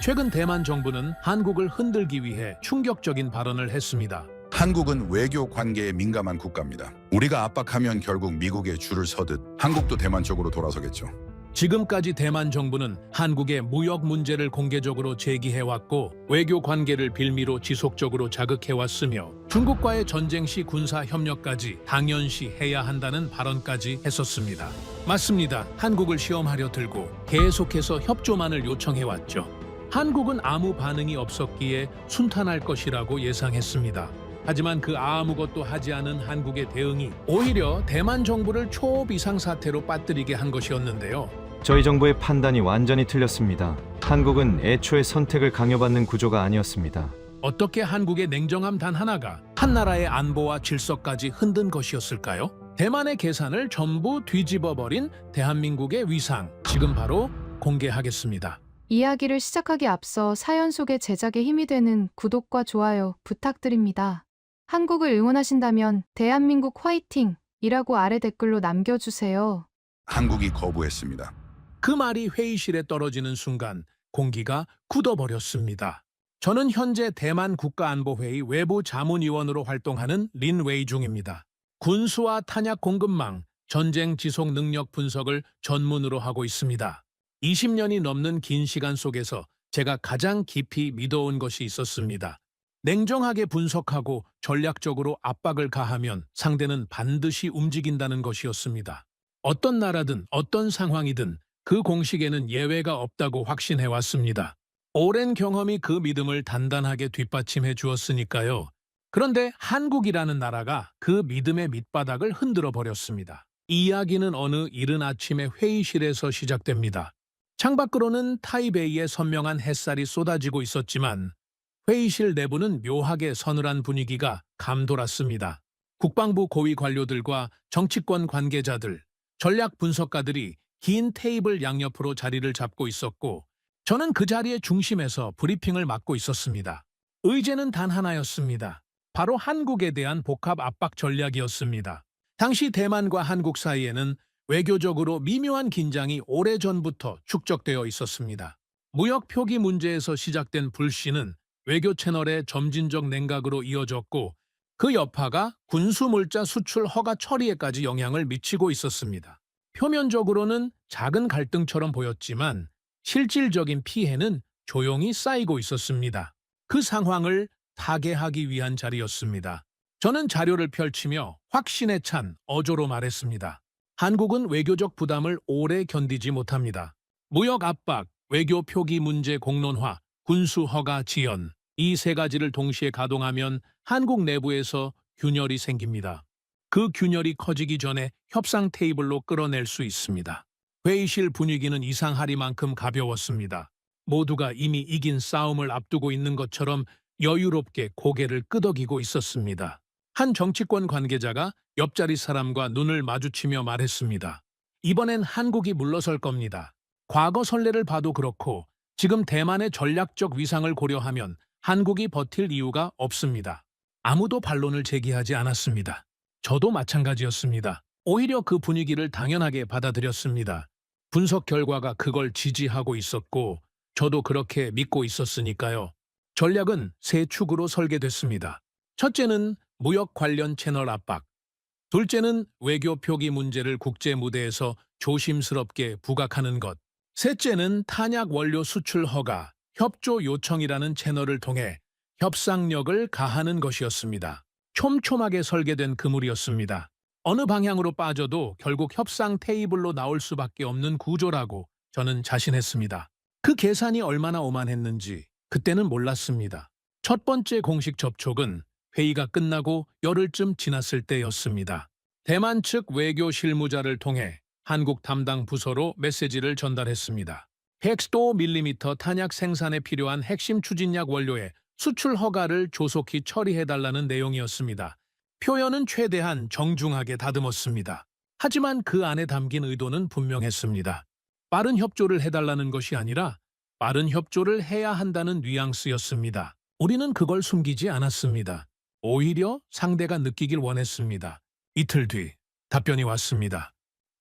최근 대만 정부는 한국을 흔들기 위해 충격적인 발언을 했습니다. 한국은 외교 관계에 민감한 국가입니다. 우리가 압박하면 결국 미국에 줄을 서듯 한국도 대만 쪽으로 돌아서겠죠. 지금까지 대만 정부는 한국의 무역 문제를 공개적으로 제기해왔고 외교 관계를 빌미로 지속적으로 자극해왔으며 중국과의 전쟁 시 군사 협력까지 당연시 해야 한다는 발언까지 했었습니다. 맞습니다. 한국을 시험하려 들고 계속해서 협조만을 요청해왔죠. 한국은 아무 반응이 없었기에 순탄할 것이라고 예상했습니다. 하지만 그 아무것도 하지 않은 한국의 대응이 오히려 대만 정부를 초비상사태로 빠뜨리게 한 것이었는데요. 저희 정부의 판단이 완전히 틀렸습니다. 한국은 애초에 선택을 강요받는 구조가 아니었습니다. 어떻게 한국의 냉정함 단 하나가 한 나라의 안보와 질서까지 흔든 것이었을까요? 대만의 계산을 전부 뒤집어버린 대한민국의 위상, 지금 바로 공개하겠습니다. 이야기를 시작하기 앞서 사연 속의 제작에 힘이 되는 구독과 좋아요 부탁드립니다. 한국을 응원하신다면 대한민국 화이팅! 이라고 아래 댓글로 남겨주세요. 한국이 거부했습니다. 그 말이 회의실에 떨어지는 순간 공기가 굳어버렸습니다. 저는 현재 대만 국가안보회의 외부 자문위원으로 활동하는 린 웨이중입니다. 군수와 탄약 공급망, 전쟁 지속 능력 분석을 전문으로 하고 있습니다. 20년이 넘는 긴 시간 속에서 제가 가장 깊이 믿어온 것이 있었습니다. 냉정하게 분석하고 전략적으로 압박을 가하면 상대는 반드시 움직인다는 것이었습니다. 어떤 나라든 어떤 상황이든 그 공식에는 예외가 없다고 확신해 왔습니다. 오랜 경험이 그 믿음을 단단하게 뒷받침해 주었으니까요. 그런데 한국이라는 나라가 그 믿음의 밑바닥을 흔들어 버렸습니다. 이야기는 어느 이른 아침에 회의실에서 시작됩니다. 창밖으로는 타이베이의 선명한 햇살이 쏟아지고 있었지만 회의실 내부는 묘하게 서늘한 분위기가 감돌았습니다. 국방부 고위 관료들과 정치권 관계자들, 전략 분석가들이 긴 테이블 양옆으로 자리를 잡고 있었고 저는 그 자리의 중심에서 브리핑을 맡고 있었습니다. 의제는 단 하나였습니다. 바로 한국에 대한 복합 압박 전략이었습니다. 당시 대만과 한국 사이에는 외교적으로 미묘한 긴장이 오래전부터 축적되어 있었습니다. 무역 표기 문제에서 시작된 불씨는 외교 채널의 점진적 냉각으로 이어졌고 그 여파가 군수물자 수출 허가 처리에까지 영향을 미치고 있었습니다. 표면적으로는 작은 갈등처럼 보였지만 실질적인 피해는 조용히 쌓이고 있었습니다. 그 상황을 타개하기 위한 자리였습니다. 저는 자료를 펼치며 확신에 찬 어조로 말했습니다. 한국은 외교적 부담을 오래 견디지 못합니다. 무역 압박, 외교 표기 문제 공론화, 군수 허가 지연, 이 세 가지를 동시에 가동하면 한국 내부에서 균열이 생깁니다. 그 균열이 커지기 전에 협상 테이블로 끌어낼 수 있습니다. 회의실 분위기는 이상하리만큼 가벼웠습니다. 모두가 이미 이긴 싸움을 앞두고 있는 것처럼 여유롭게 고개를 끄덕이고 있었습니다. 한 정치권 관계자가 옆자리 사람과 눈을 마주치며 말했습니다. 이번엔 한국이 물러설 겁니다. 과거 선례를 봐도 그렇고 지금 대만의 전략적 위상을 고려하면 한국이 버틸 이유가 없습니다. 아무도 반론을 제기하지 않았습니다. 저도 마찬가지였습니다. 오히려 그 분위기를 당연하게 받아들였습니다. 분석 결과가 그걸 지지하고 있었고 저도 그렇게 믿고 있었으니까요. 전략은 세 축으로 설계됐습니다. 첫째는 무역 관련 채널 압박. 둘째는 외교 표기 문제를 국제 무대에서 조심스럽게 부각하는 것. 셋째는 탄약 원료 수출 허가, 협조 요청이라는 채널을 통해 협상력을 가하는 것이었습니다. 촘촘하게 설계된 그물이었습니다. 어느 방향으로 빠져도 결국 협상 테이블로 나올 수밖에 없는 구조라고 저는 자신했습니다. 그 계산이 얼마나 오만했는지 그때는 몰랐습니다. 첫 번째 공식 접촉은 회의가 끝나고 열흘쯤 지났을 때였습니다. 대만 측 외교 실무자를 통해 한국 담당 부서로 메시지를 전달했습니다. 100도 탄약 생산에 필요한 핵심 추진약 원료의 수출 허가를 조속히 처리해달라는 내용이었습니다. 표현은 최대한 정중하게 다듬었습니다. 하지만 그 안에 담긴 의도는 분명했습니다. 빠른 협조를 해달라는 것이 아니라 빠른 협조를 해야 한다는 뉘앙스였습니다. 우리는 그걸 숨기지 않았습니다. 오히려 상대가 느끼길 원했습니다. 이틀 뒤 답변이 왔습니다.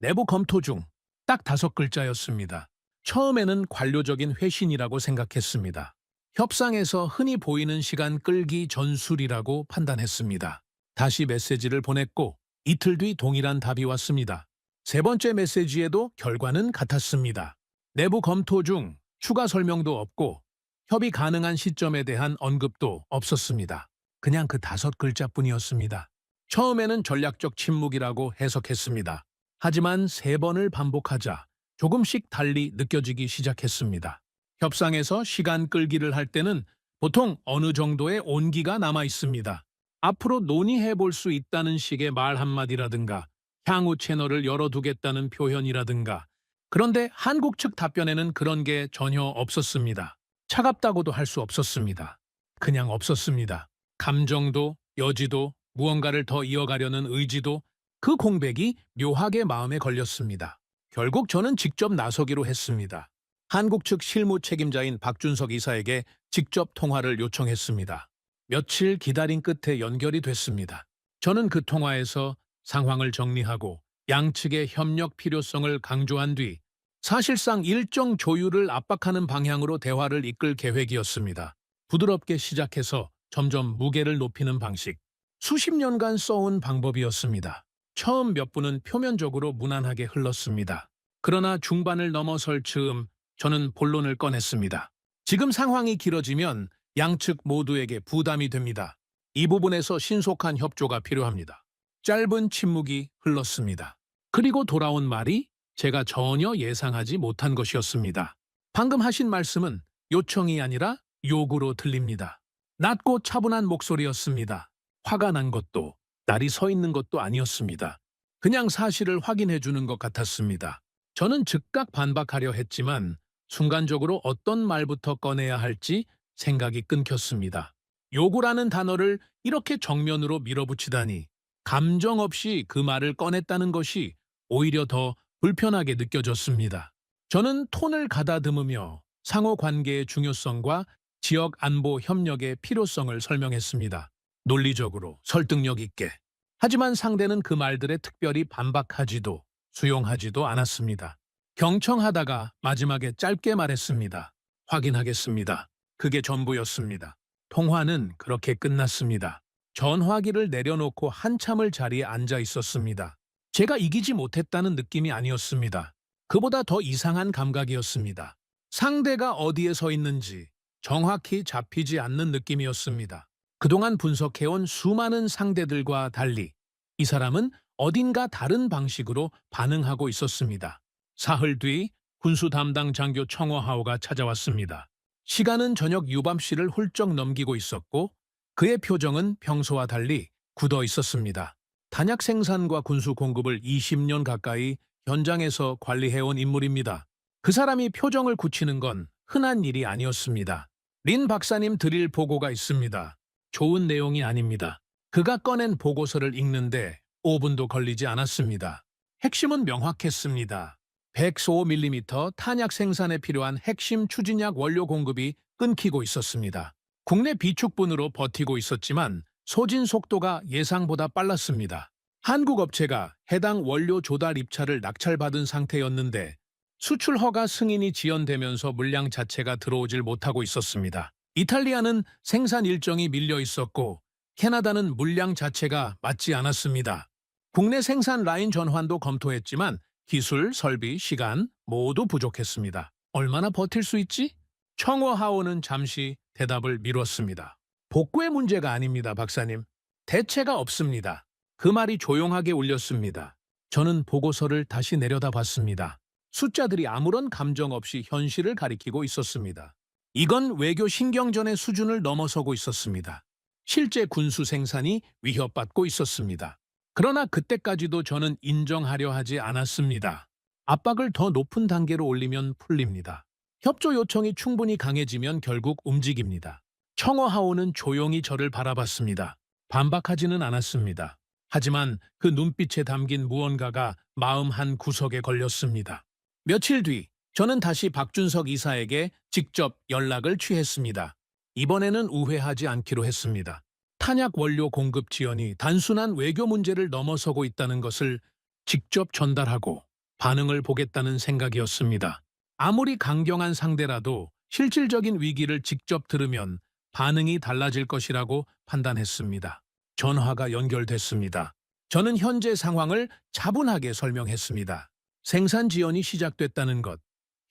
내부 검토 중 딱 5글자였습니다. 처음에는 관료적인 회신이라고 생각했습니다. 협상에서 흔히 보이는 시간 끌기 전술이라고 판단했습니다. 다시 메시지를 보냈고 이틀 뒤 동일한 답이 왔습니다. 세 번째 메시지에도 결과는 같았습니다. 내부 검토 중 추가 설명도 없고 협의 가능한 시점에 대한 언급도 없었습니다. 그냥 그 5글자뿐이었습니다. 처음에는 전략적 침묵이라고 해석했습니다. 하지만 3번을 반복하자 조금씩 달리 느껴지기 시작했습니다. 협상에서 시간 끌기를 할 때는 보통 어느 정도의 온기가 남아 있습니다. 앞으로 논의해 볼 수 있다는 식의 말 한마디라든가 향후 채널을 열어두겠다는 표현이라든가. 그런데 한국 측 답변에는 그런 게 전혀 없었습니다. 차갑다고도 할 수 없었습니다. 그냥 없었습니다. 감정도 여지도 무언가를 더 이어가려는 의지도 그 공백이 묘하게 마음에 걸렸습니다. 결국 저는 직접 나서기로 했습니다. 한국 측 실무 책임자인 박준석 이사에게 직접 통화를 요청했습니다. 며칠 기다린 끝에 연결이 됐습니다. 저는 그 통화에서 상황을 정리하고 양측의 협력 필요성을 강조한 뒤 사실상 일정 조율을 압박하는 방향으로 대화를 이끌 계획이었습니다. 부드럽게 시작해서 점점 무게를 높이는 방식. 수십 년간 써온 방법이었습니다. 처음 몇 분은 표면적으로 무난하게 흘렀습니다. 그러나 중반을 넘어설 즈음 저는 본론을 꺼냈습니다. 지금 상황이 길어지면 양측 모두에게 부담이 됩니다. 이 부분에서 신속한 협조가 필요합니다. 짧은 침묵이 흘렀습니다. 그리고 돌아온 말이 제가 전혀 예상하지 못한 것이었습니다. 방금 하신 말씀은 요청이 아니라 요구로 들립니다. 낮고 차분한 목소리였습니다. 화가 난 것도 날이 서 있는 것도 아니었습니다. 그냥 사실을 확인해 주는 것 같았습니다. 저는 즉각 반박하려 했지만 순간적으로 어떤 말부터 꺼내야 할지 생각이 끊겼습니다. 요구라는 단어를 이렇게 정면으로 밀어붙이다니 감정 없이 그 말을 꺼냈다는 것이 오히려 더 불편하게 느껴졌습니다. 저는 톤을 가다듬으며 상호 관계의 중요성과 지역 안보 협력의 필요성을 설명했습니다. 논리적으로 설득력 있게. 하지만 상대는 그 말들에 특별히 반박하지도 수용하지도 않았습니다. 경청하다가 마지막에 짧게 말했습니다. 확인하겠습니다. 그게 전부였습니다. 통화는 그렇게 끝났습니다. 전화기를 내려놓고 한참을 자리에 앉아 있었습니다. 제가 이기지 못했다는 느낌이 아니었습니다. 그보다 더 이상한 감각이었습니다. 상대가 어디에 서 있는지 정확히 잡히지 않는 느낌이었습니다. 그동안 분석해온 수많은 상대들과 달리 이 사람은 어딘가 다른 방식으로 반응하고 있었습니다. 사흘 뒤 군수 담당 장교 청어하오가 찾아왔습니다. 시간은 저녁 유밤시를 훌쩍 넘기고 있었고 그의 표정은 평소와 달리 굳어 있었습니다. 단약 생산과 군수 공급을 20년 가까이 현장에서 관리해온 인물입니다. 그 사람이 표정을 굳히는 건 흔한 일이 아니었습니다. 린 박사님 드릴 보고가 있습니다. 좋은 내용이 아닙니다. 그가 꺼낸 보고서를 읽는데 5분도 걸리지 않았습니다. 핵심은 명확했습니다. 105mm 탄약 생산에 필요한 핵심 추진약 원료 공급이 끊기고 있었습니다. 국내 비축분으로 버티고 있었지만 소진 속도가 예상보다 빨랐습니다. 한국 업체가 해당 원료 조달 입찰을 낙찰받은 상태였는데 수출 허가 승인이 지연되면서 물량 자체가 들어오질 못하고 있었습니다. 이탈리아는 생산 일정이 밀려 있었고 캐나다는 물량 자체가 맞지 않았습니다. 국내 생산 라인 전환도 검토했지만 기술, 설비, 시간 모두 부족했습니다. 얼마나 버틸 수 있지? 청어하오는 잠시 대답을 미뤘습니다. 복구의 문제가 아닙니다, 박사님. 대체가 없습니다. 그 말이 조용하게 울렸습니다. 저는 보고서를 다시 내려다봤습니다. 숫자들이 아무런 감정 없이 현실을 가리키고 있었습니다. 이건 외교 신경전의 수준을 넘어서고 있었습니다. 실제 군수 생산이 위협받고 있었습니다. 그러나 그때까지도 저는 인정하려 하지 않았습니다. 압박을 더 높은 단계로 올리면 풀립니다. 협조 요청이 충분히 강해지면 결국 움직입니다. 청어하오는 조용히 저를 바라봤습니다. 반박하지는 않았습니다. 하지만 그 눈빛에 담긴 무언가가 마음 한 구석에 걸렸습니다. 며칠 뒤 저는 다시 박준석 이사에게 직접 연락을 취했습니다. 이번에는 우회하지 않기로 했습니다. 탄약 원료 공급 지연이 단순한 외교 문제를 넘어서고 있다는 것을 직접 전달하고 반응을 보겠다는 생각이었습니다. 아무리 강경한 상대라도 실질적인 위기를 직접 들으면 반응이 달라질 것이라고 판단했습니다. 전화가 연결됐습니다. 저는 현재 상황을 차분하게 설명했습니다. 생산 지연이 시작됐다는 것,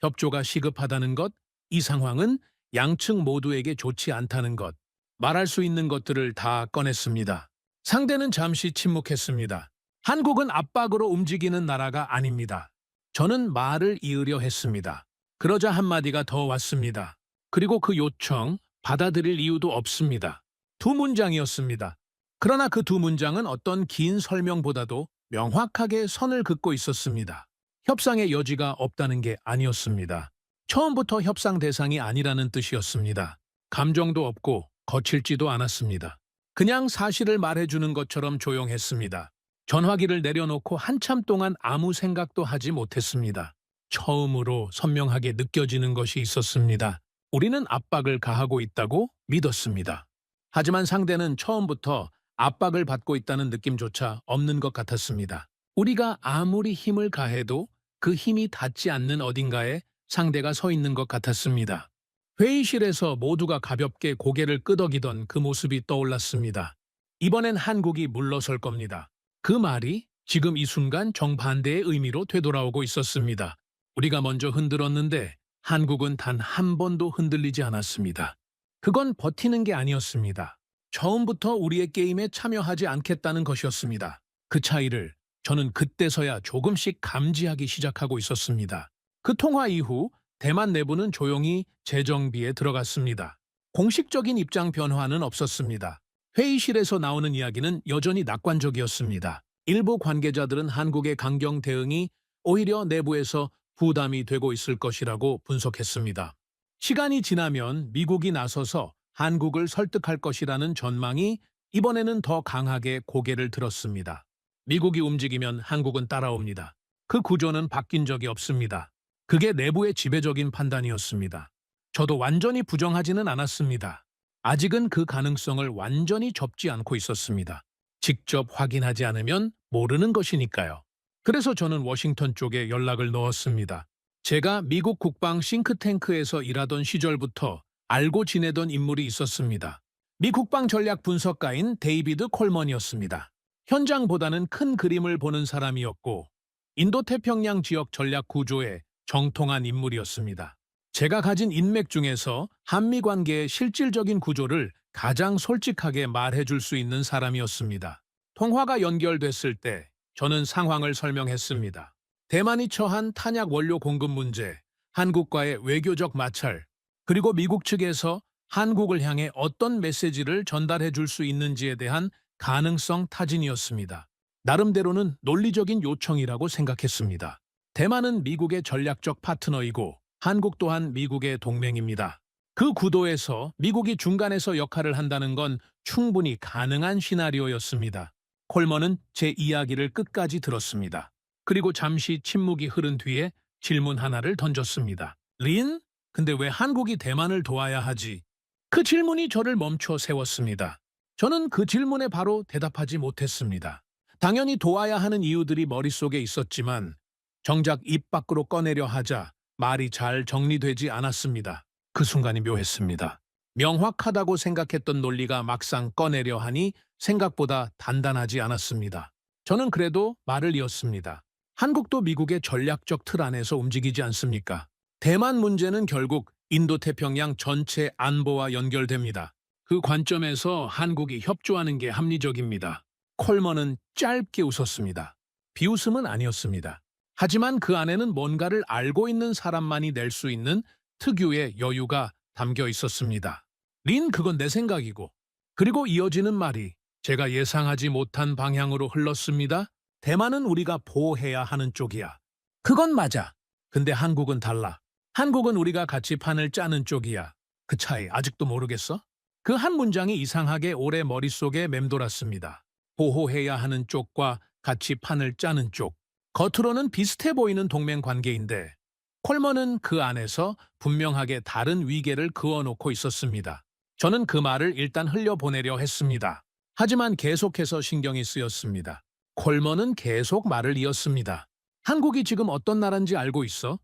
협조가 시급하다는 것, 이 상황은 양측 모두에게 좋지 않다는 것, 말할 수 있는 것들을 다 꺼냈습니다. 상대는 잠시 침묵했습니다. 한국은 압박으로 움직이는 나라가 아닙니다. 저는 말을 이으려 했습니다. 그러자 한마디가 더 왔습니다. 그리고 그 요청 받아들일 이유도 없습니다. 두 문장이었습니다. 그러나 그 두 문장은 어떤 긴 설명보다도 명확하게 선을 긋고 있었습니다. 협상의 여지가 없다는 게 아니었습니다. 처음부터 협상 대상이 아니라는 뜻이었습니다. 감정도 없고 거칠지도 않았습니다. 그냥 사실을 말해주는 것처럼 조용했습니다. 전화기를 내려놓고 한참 동안 아무 생각도 하지 못했습니다. 처음으로 선명하게 느껴지는 것이 있었습니다. 우리는 압박을 가하고 있다고 믿었습니다. 하지만 상대는 처음부터 압박을 받고 있다는 느낌조차 없는 것 같았습니다. 우리가 아무리 힘을 가해도 그 힘이 닿지 않는 어딘가에 상대가 서 있는 것 같았습니다. 회의실에서 모두가 가볍게 고개를 끄덕이던 그 모습이 떠올랐습니다. 이번엔 한국이 물러설 겁니다. 그 말이 지금 이 순간 정반대의 의미로 되돌아오고 있었습니다. 우리가 먼저 흔들었는데 한국은 단 한 번도 흔들리지 않았습니다. 그건 버티는 게 아니었습니다. 처음부터 우리의 게임에 참여하지 않겠다는 것이었습니다. 그 차이를 저는 그때서야 조금씩 감지하기 시작하고 있었습니다. 그 통화 이후 대만 내부는 조용히 재정비에 들어갔습니다. 공식적인 입장 변화는 없었습니다. 회의실에서 나오는 이야기는 여전히 낙관적이었습니다. 일부 관계자들은 한국의 강경 대응이 오히려 내부에서 부담이 되고 있을 것이라고 분석했습니다. 시간이 지나면 미국이 나서서 한국을 설득할 것이라는 전망이 이번에는 더 강하게 고개를 들었습니다. 미국이 움직이면 한국은 따라옵니다. 그 구조는 바뀐 적이 없습니다. 그게 내부의 지배적인 판단이었습니다. 저도 완전히 부정하지는 않았습니다. 아직은 그 가능성을 완전히 접지 않고 있었습니다. 직접 확인하지 않으면 모르는 것이니까요. 그래서 저는 워싱턴 쪽에 연락을 넣었습니다. 제가 미국 국방 싱크탱크에서 일하던 시절부터 알고 지내던 인물이 있었습니다. 미 국방 전략 분석가인 데이비드 콜먼이었습니다. 현장보다는 큰 그림을 보는 사람이었고 인도태평양 지역 전략 구조에 정통한 인물이었습니다. 제가 가진 인맥 중에서 한미 관계의 실질적인 구조를 가장 솔직하게 말해줄 수 있는 사람이었습니다. 통화가 연결됐을 때 저는 상황을 설명했습니다. 대만이 처한 탄약 원료 공급 문제, 한국과의 외교적 마찰, 그리고 미국 측에서 한국을 향해 어떤 메시지를 전달해 줄 수 있는지에 대한 가능성 타진이었습니다. 나름대로는 논리적인 요청이라고 생각했습니다. 대만은 미국의 전략적 파트너이고 한국 또한 미국의 동맹입니다. 그 구도에서 미국이 중간에서 역할을 한다는 건 충분히 가능한 시나리오였습니다. 콜먼은 제 이야기를 끝까지 들었습니다. 그리고 잠시 침묵이 흐른 뒤에 질문 하나를 던졌습니다. 린? 근데 왜 한국이 대만을 도와야 하지? 그 질문이 저를 멈춰 세웠습니다. 저는 그 질문에 바로 대답하지 못했습니다. 당연히 도와야 하는 이유들이 머릿속에 있었지만 정작 입 밖으로 꺼내려 하자 말이 잘 정리되지 않았습니다. 그 순간이 묘했습니다. 명확하다고 생각했던 논리가 막상 꺼내려 하니 생각보다 단단하지 않았습니다. 저는 그래도 말을 이었습니다. 한국도 미국의 전략적 틀 안에서 움직이지 않습니까? 대만 문제는 결국 인도태평양 전체 안보와 연결됩니다. 그 관점에서 한국이 협조하는 게 합리적입니다. 콜먼은 짧게 웃었습니다. 비웃음은 아니었습니다. 하지만 그 안에는 뭔가를 알고 있는 사람만이 낼 수 있는 특유의 여유가 담겨 있었습니다. 린, 그건 내 생각이고. 그리고 이어지는 말이 제가 예상하지 못한 방향으로 흘렀습니다. 대만은 우리가 보호해야 하는 쪽이야. 그건 맞아. 근데 한국은 달라. 한국은 우리가 같이 판을 짜는 쪽이야. 그 차이 아직도 모르겠어? 그 한 문장이 이상하게 오래 머릿속에 맴돌았습니다. 보호해야 하는 쪽과 같이 판을 짜는 쪽. 겉으로는 비슷해 보이는 동맹 관계인데 콜먼은 그 안에서 분명하게 다른 위계를 그어놓고 있었습니다. 저는 그 말을 일단 흘려보내려 했습니다. 하지만 계속해서 신경이 쓰였습니다. 콜먼은 계속 말을 이었습니다. 한국이 지금 어떤 나라인지 알고 있어?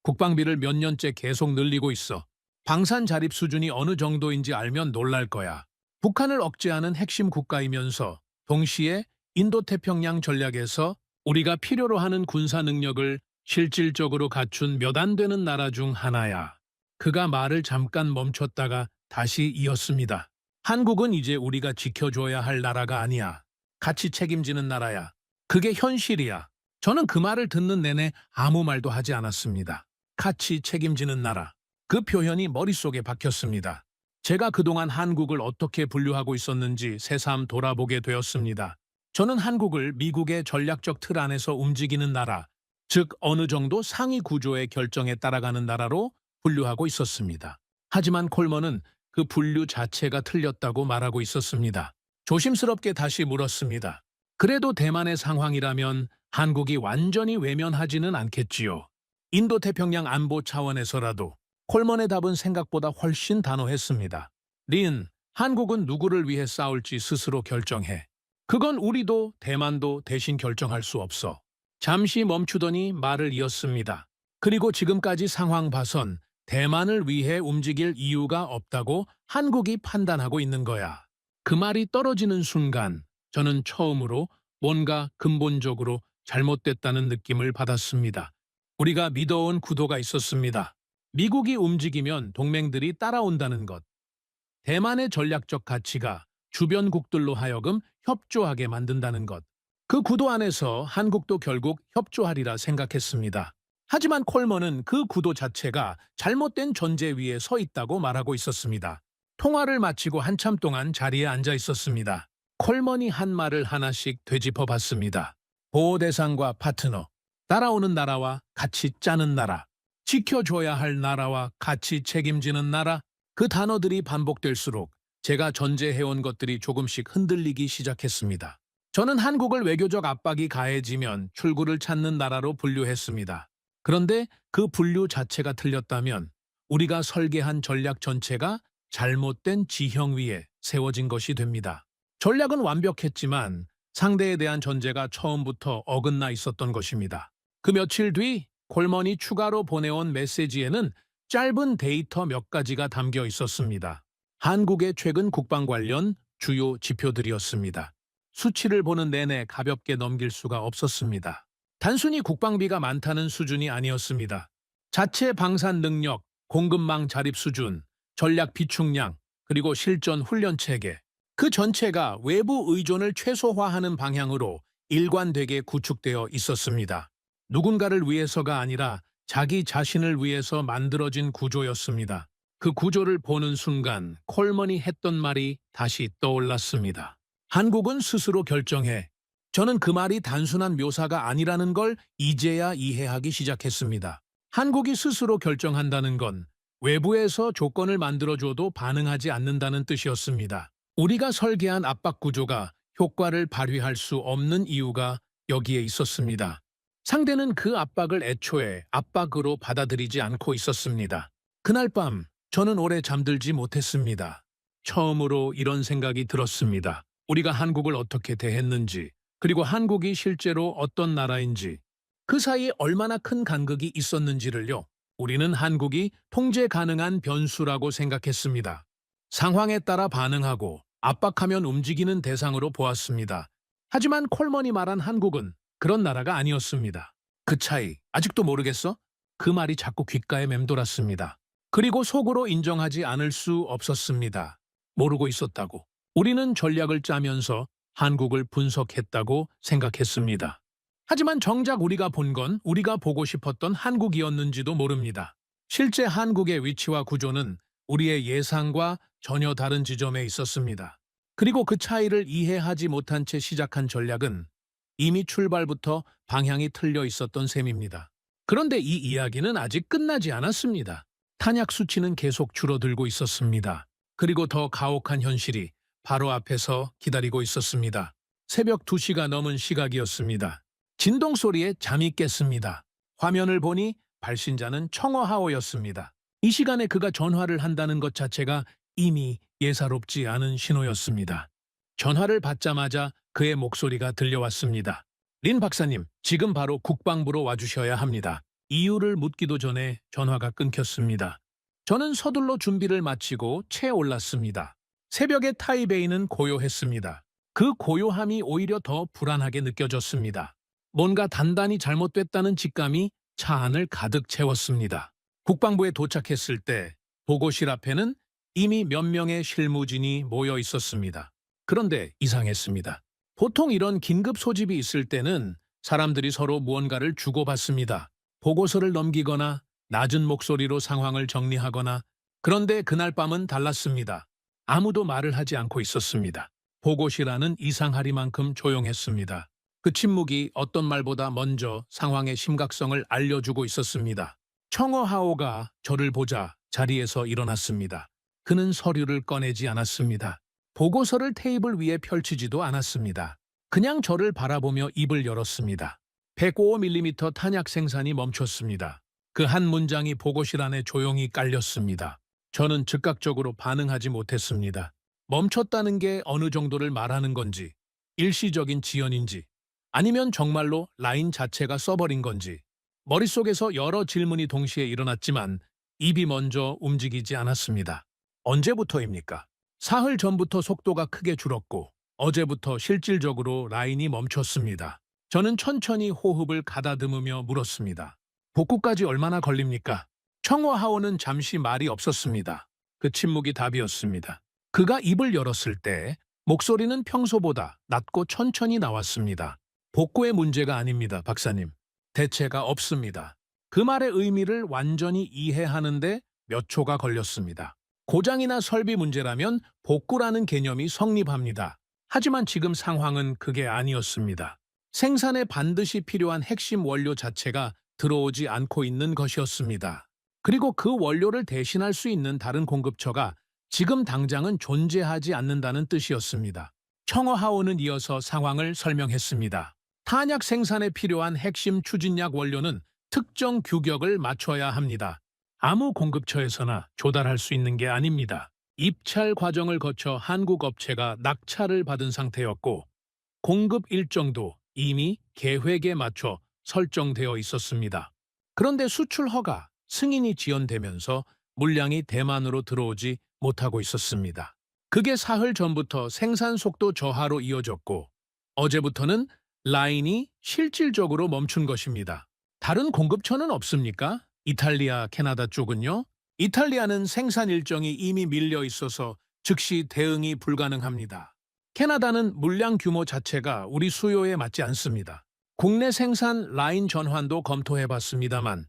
국방비를 몇 년째 계속 늘리고 있어. 방산 자립 수준이 어느 정도인지 알면 놀랄 거야. 북한을 억제하는 핵심 국가이면서 동시에 인도태평양 전략에서 우리가 필요로 하는 군사 능력을 실질적으로 갖춘 몇 안 되는 나라 중 하나야. 그가 말을 잠깐 멈췄다가 다시 이었습니다. 한국은 이제 우리가 지켜줘야 할 나라가 아니야. 같이 책임지는 나라야. 그게 현실이야. 저는 그 말을 듣는 내내 아무 말도 하지 않았습니다. 같이 책임지는 나라. 그 표현이 머릿속에 박혔습니다. 제가 그동안 한국을 어떻게 분류하고 있었는지 새삼 돌아보게 되었습니다. 저는 한국을 미국의 전략적 틀 안에서 움직이는 나라, 즉 어느 정도 상위 구조의 결정에 따라가는 나라로 분류하고 있었습니다. 하지만 콜먼은 그 분류 자체가 틀렸다고 말하고 있었습니다. 조심스럽게 다시 물었습니다. 그래도 대만의 상황이라면 한국이 완전히 외면하지는 않겠지요. 인도태평양 안보 차원에서라도 콜먼의 답은 생각보다 훨씬 단호했습니다. 린, 한국은 누구를 위해 싸울지 스스로 결정해. 그건 우리도 대만도 대신 결정할 수 없어. 잠시 멈추더니 말을 이었습니다. 그리고 지금까지 상황 봐선 대만을 위해 움직일 이유가 없다고 한국이 판단하고 있는 거야. 그 말이 떨어지는 순간 저는 처음으로 뭔가 근본적으로 잘못됐다는 느낌을 받았습니다. 우리가 믿어온 구도가 있었습니다. 미국이 움직이면 동맹들이 따라온다는 것. 대만의 전략적 가치가 주변국들로 하여금 협조하게 만든다는 것. 그 구도 안에서 한국도 결국 협조하리라 생각했습니다. 하지만 콜먼은 그 구도 자체가 잘못된 전제 위에 서 있다고 말하고 있었습니다. 통화를 마치고 한참 동안 자리에 앉아 있었습니다. 콜먼이 한 말을 하나씩 되짚어 봤습니다. 보호 대상과 파트너, 따라오는 나라와 같이 짜는 나라, 지켜줘야 할 나라와 같이 책임지는 나라, 그 단어들이 반복될수록 제가 전제해온 것들이 조금씩 흔들리기 시작했습니다. 저는 한국을 외교적 압박이 가해지면 출구를 찾는 나라로 분류했습니다. 그런데 그 분류 자체가 틀렸다면 우리가 설계한 전략 전체가 잘못된 지형 위에 세워진 것이 됩니다. 전략은 완벽했지만 상대에 대한 전제가 처음부터 어긋나 있었던 것입니다. 그 며칠 뒤 콜먼이 추가로 보내온 메시지에는 짧은 데이터 몇 가지가 담겨 있었습니다. 한국의 최근 국방 관련 주요 지표들이었습니다. 수치를 보는 내내 가볍게 넘길 수가 없었습니다. 단순히 국방비가 많다는 수준이 아니었습니다. 자체 방산 능력, 공급망 자립 수준, 전략 비축량, 그리고 실전 훈련 체계. 그 전체가 외부 의존을 최소화하는 방향으로 일관되게 구축되어 있었습니다. 누군가를 위해서가 아니라 자기 자신을 위해서 만들어진 구조였습니다. 그 구조를 보는 순간 콜먼이 했던 말이 다시 떠올랐습니다. 한국은 스스로 결정해. 저는 그 말이 단순한 묘사가 아니라는 걸 이제야 이해하기 시작했습니다. 한국이 스스로 결정한다는 건 외부에서 조건을 만들어줘도 반응하지 않는다는 뜻이었습니다. 우리가 설계한 압박 구조가 효과를 발휘할 수 없는 이유가 여기에 있었습니다. 상대는 그 압박을 애초에 압박으로 받아들이지 않고 있었습니다. 그날 밤 저는 오래 잠들지 못했습니다. 처음으로 이런 생각이 들었습니다. 우리가 한국을 어떻게 대했는지, 그리고 한국이 실제로 어떤 나라인지, 그 사이에 얼마나 큰 간극이 있었는지를요. 우리는 한국이 통제 가능한 변수라고 생각했습니다. 상황에 따라 반응하고 압박하면 움직이는 대상으로 보았습니다. 하지만 콜먼이 말한 한국은 그런 나라가 아니었습니다. 그 차이 아직도 모르겠어? 그 말이 자꾸 귓가에 맴돌았습니다. 그리고 속으로 인정하지 않을 수 없었습니다. 모르고 있었다고. 우리는 전략을 짜면서 한국을 분석했다고 생각했습니다. 하지만 정작 우리가 본 건 우리가 보고 싶었던 한국이었는지도 모릅니다. 실제 한국의 위치와 구조는 우리의 예상과 전혀 다른 지점에 있었습니다. 그리고 그 차이를 이해하지 못한 채 시작한 전략은 이미 출발부터 방향이 틀려 있었던 셈입니다. 그런데 이 이야기는 아직 끝나지 않았습니다. 탄약 수치는 계속 줄어들고 있었습니다. 그리고 더 가혹한 현실이 바로 앞에서 기다리고 있었습니다. 새벽 2시가 넘은 시각이었습니다. 진동 소리에 잠이 깼습니다. 화면을 보니 발신자는 청어하오였습니다. 이 시간에 그가 전화를 한다는 것 자체가 이미 예사롭지 않은 신호였습니다. 전화를 받자마자 그의 목소리가 들려왔습니다. 린 박사님, 지금 바로 국방부로 와주셔야 합니다. 이유를 묻기도 전에 전화가 끊겼습니다. 저는 서둘러 준비를 마치고 채에 올랐습니다. 새벽에 타이베이는 고요했습니다. 그 고요함이 오히려 더 불안하게 느껴졌습니다. 뭔가 단단히 잘못됐다는 직감이 차 안을 가득 채웠습니다. 국방부에 도착했을 때 보고실 앞에는 이미 몇 명의 실무진이 모여 있었습니다. 그런데 이상했습니다. 보통 이런 긴급 소집이 있을 때는 사람들이 서로 무언가를 주고받습니다. 보고서를 넘기거나 낮은 목소리로 상황을 정리하거나. 그런데 그날 밤은 달랐습니다. 아무도 말을 하지 않고 있었습니다. 보고실 안은 이상하리만큼 조용했습니다. 그 침묵이 어떤 말보다 먼저 상황의 심각성을 알려주고 있었습니다. 청어하오가 저를 보자 자리에서 일어났습니다. 그는 서류를 꺼내지 않았습니다. 보고서를 테이블 위에 펼치지도 않았습니다. 그냥 저를 바라보며 입을 열었습니다. 105mm 탄약 생산이 멈췄습니다. 그 한 문장이 보고실 안에 조용히 깔렸습니다. 저는 즉각적으로 반응하지 못했습니다. 멈췄다는 게 어느 정도를 말하는 건지, 일시적인 지연인지, 아니면 정말로 라인 자체가 써버린 건지. 머릿속에서 여러 질문이 동시에 일어났지만 입이 먼저 움직이지 않았습니다. 언제부터입니까? 사흘 전부터 속도가 크게 줄었고 어제부터 실질적으로 라인이 멈췄습니다. 저는 천천히 호흡을 가다듬으며 물었습니다. 복구까지 얼마나 걸립니까? 청어하오는 잠시 말이 없었습니다. 그 침묵이 답이었습니다. 그가 입을 열었을 때 목소리는 평소보다 낮고 천천히 나왔습니다. 복구의 문제가 아닙니다, 박사님. 대체가 없습니다. 그 말의 의미를 완전히 이해하는데 몇 초가 걸렸습니다. 고장이나 설비 문제라면 복구라는 개념이 성립합니다. 하지만 지금 상황은 그게 아니었습니다. 생산에 반드시 필요한 핵심 원료 자체가 들어오지 않고 있는 것이었습니다. 그리고 그 원료를 대신할 수 있는 다른 공급처가 지금 당장은 존재하지 않는다는 뜻이었습니다. 청어하오는 이어서 상황을 설명했습니다. 탄약 생산에 필요한 핵심 추진약 원료는 특정 규격을 맞춰야 합니다. 아무 공급처에서나 조달할 수 있는 게 아닙니다. 입찰 과정을 거쳐 한국 업체가 낙찰을 받은 상태였고 공급 일정도 이미 계획에 맞춰 설정되어 있었습니다. 그런데 수출 허가, 승인이 지연되면서 물량이 대만으로 들어오지 못하고 있었습니다. 그게 사흘 전부터 생산 속도 저하로 이어졌고 어제부터는 라인이 실질적으로 멈춘 것입니다. 다른 공급처는 없습니까? 이탈리아, 캐나다 쪽은요? 이탈리아는 생산 일정이 이미 밀려 있어서 즉시 대응이 불가능합니다. 캐나다는 물량 규모 자체가 우리 수요에 맞지 않습니다. 국내 생산 라인 전환도 검토해봤습니다만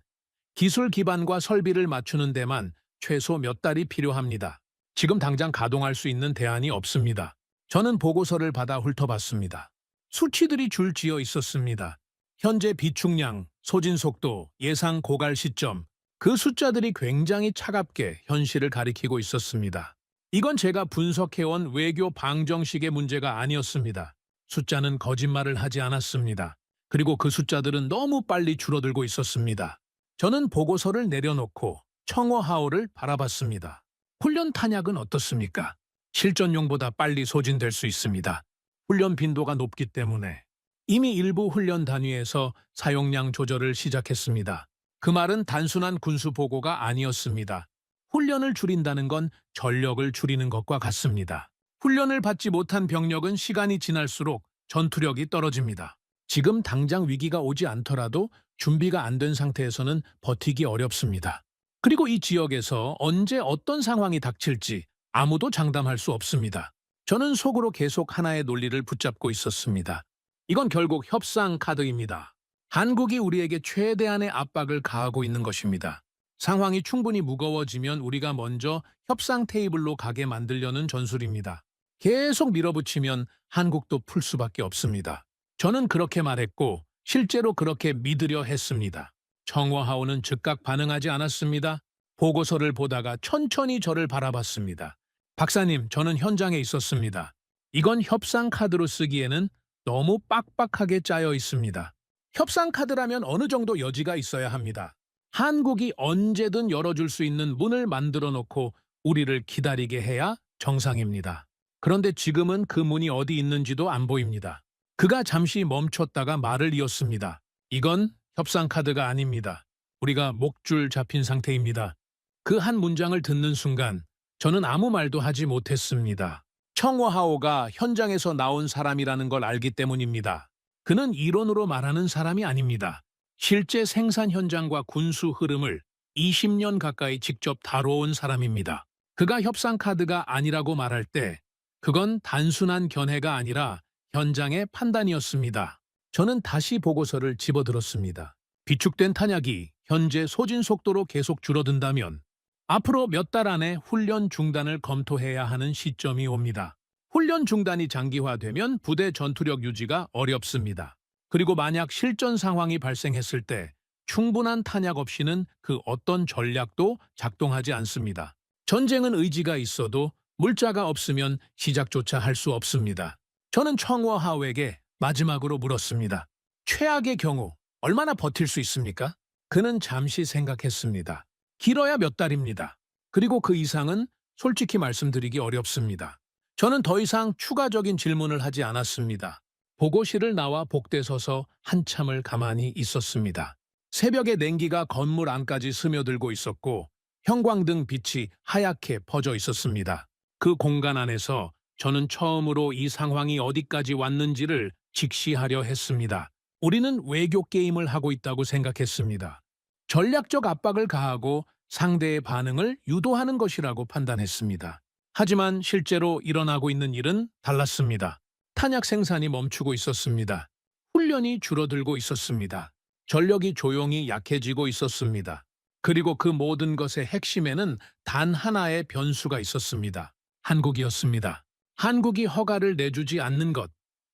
기술 기반과 설비를 맞추는 데만 최소 몇 달이 필요합니다. 지금 당장 가동할 수 있는 대안이 없습니다. 저는 보고서를 받아 훑어봤습니다. 수치들이 줄지어 있었습니다. 현재 비축량, 소진 속도, 예상 고갈 시점, 그 숫자들이 굉장히 차갑게 현실을 가리키고 있었습니다. 이건 제가 분석해온 외교 방정식의 문제가 아니었습니다. 숫자는 거짓말을 하지 않았습니다. 그리고 그 숫자들은 너무 빨리 줄어들고 있었습니다. 저는 보고서를 내려놓고 청어하오를 바라봤습니다. 훈련 탄약은 어떻습니까? 실전용보다 빨리 소진될 수 있습니다. 훈련 빈도가 높기 때문에 이미 일부 훈련 단위에서 사용량 조절을 시작했습니다. 그 말은 단순한 군수 보고가 아니었습니다. 훈련을 줄인다는 건 전력을 줄이는 것과 같습니다. 훈련을 받지 못한 병력은 시간이 지날수록 전투력이 떨어집니다. 지금 당장 위기가 오지 않더라도 준비가 안 된 상태에서는 버티기 어렵습니다. 그리고 이 지역에서 언제 어떤 상황이 닥칠지 아무도 장담할 수 없습니다. 저는 속으로 계속 하나의 논리를 붙잡고 있었습니다. 이건 결국 협상 카드입니다. 한국이 우리에게 최대한의 압박을 가하고 있는 것입니다. 상황이 충분히 무거워지면 우리가 먼저 협상 테이블로 가게 만들려는 전술입니다. 계속 밀어붙이면 한국도 풀 수밖에 없습니다. 저는 그렇게 말했고 실제로 그렇게 믿으려 했습니다. 청어하오는 즉각 반응하지 않았습니다. 보고서를 보다가 천천히 저를 바라봤습니다. 박사님, 저는 현장에 있었습니다. 이건 협상 카드로 쓰기에는 너무 빡빡하게 짜여 있습니다. 협상 카드라면 어느 정도 여지가 있어야 합니다. 한국이 언제든 열어줄 수 있는 문을 만들어 놓고 우리를 기다리게 해야 정상입니다. 그런데 지금은 그 문이 어디 있는지도 안 보입니다. 그가 잠시 멈췄다가 말을 이었습니다. 이건 협상 카드가 아닙니다. 우리가 목줄 잡힌 상태입니다. 그 한 문장을 듣는 순간 저는 아무 말도 하지 못했습니다. 청워하오가 현장에서 나온 사람이라는 걸 알기 때문입니다. 그는 이론으로 말하는 사람이 아닙니다. 실제 생산 현장과 군수 흐름을 20년 가까이 직접 다뤄온 사람입니다. 그가 협상 카드가 아니라고 말할 때 그건 단순한 견해가 아니라 현장의 판단이었습니다. 저는 다시 보고서를 집어들었습니다. 비축된 탄약이 현재 소진 속도로 계속 줄어든다면 앞으로 몇 달 안에 훈련 중단을 검토해야 하는 시점이 옵니다. 훈련 중단이 장기화되면 부대 전투력 유지가 어렵습니다. 그리고 만약 실전 상황이 발생했을 때 충분한 탄약 없이는 그 어떤 전략도 작동하지 않습니다. 전쟁은 의지가 있어도 물자가 없으면 시작조차 할 수 없습니다. 저는 청워하오에게 마지막으로 물었습니다. 최악의 경우 얼마나 버틸 수 있습니까? 그는 잠시 생각했습니다. 길어야 몇 달입니다. 그리고 그 이상은 솔직히 말씀드리기 어렵습니다. 저는 더 이상 추가적인 질문을 하지 않았습니다. 보고실을 나와 복대 서서 한참을 가만히 있었습니다. 새벽의 냉기가 건물 안까지 스며들고 있었고 형광등 빛이 하얗게 퍼져 있었습니다. 그 공간 안에서 저는 처음으로 이 상황이 어디까지 왔는지를 직시하려 했습니다. 우리는 외교 게임을 하고 있다고 생각했습니다. 전략적 압박을 가하고 상대의 반응을 유도하는 것이라고 판단했습니다. 하지만 실제로 일어나고 있는 일은 달랐습니다. 탄약 생산이 멈추고 있었습니다. 훈련이 줄어들고 있었습니다. 전력이 조용히 약해지고 있었습니다. 그리고 그 모든 것의 핵심에는 단 하나의 변수가 있었습니다. 한국이었습니다. 한국이 허가를 내주지 않는 것.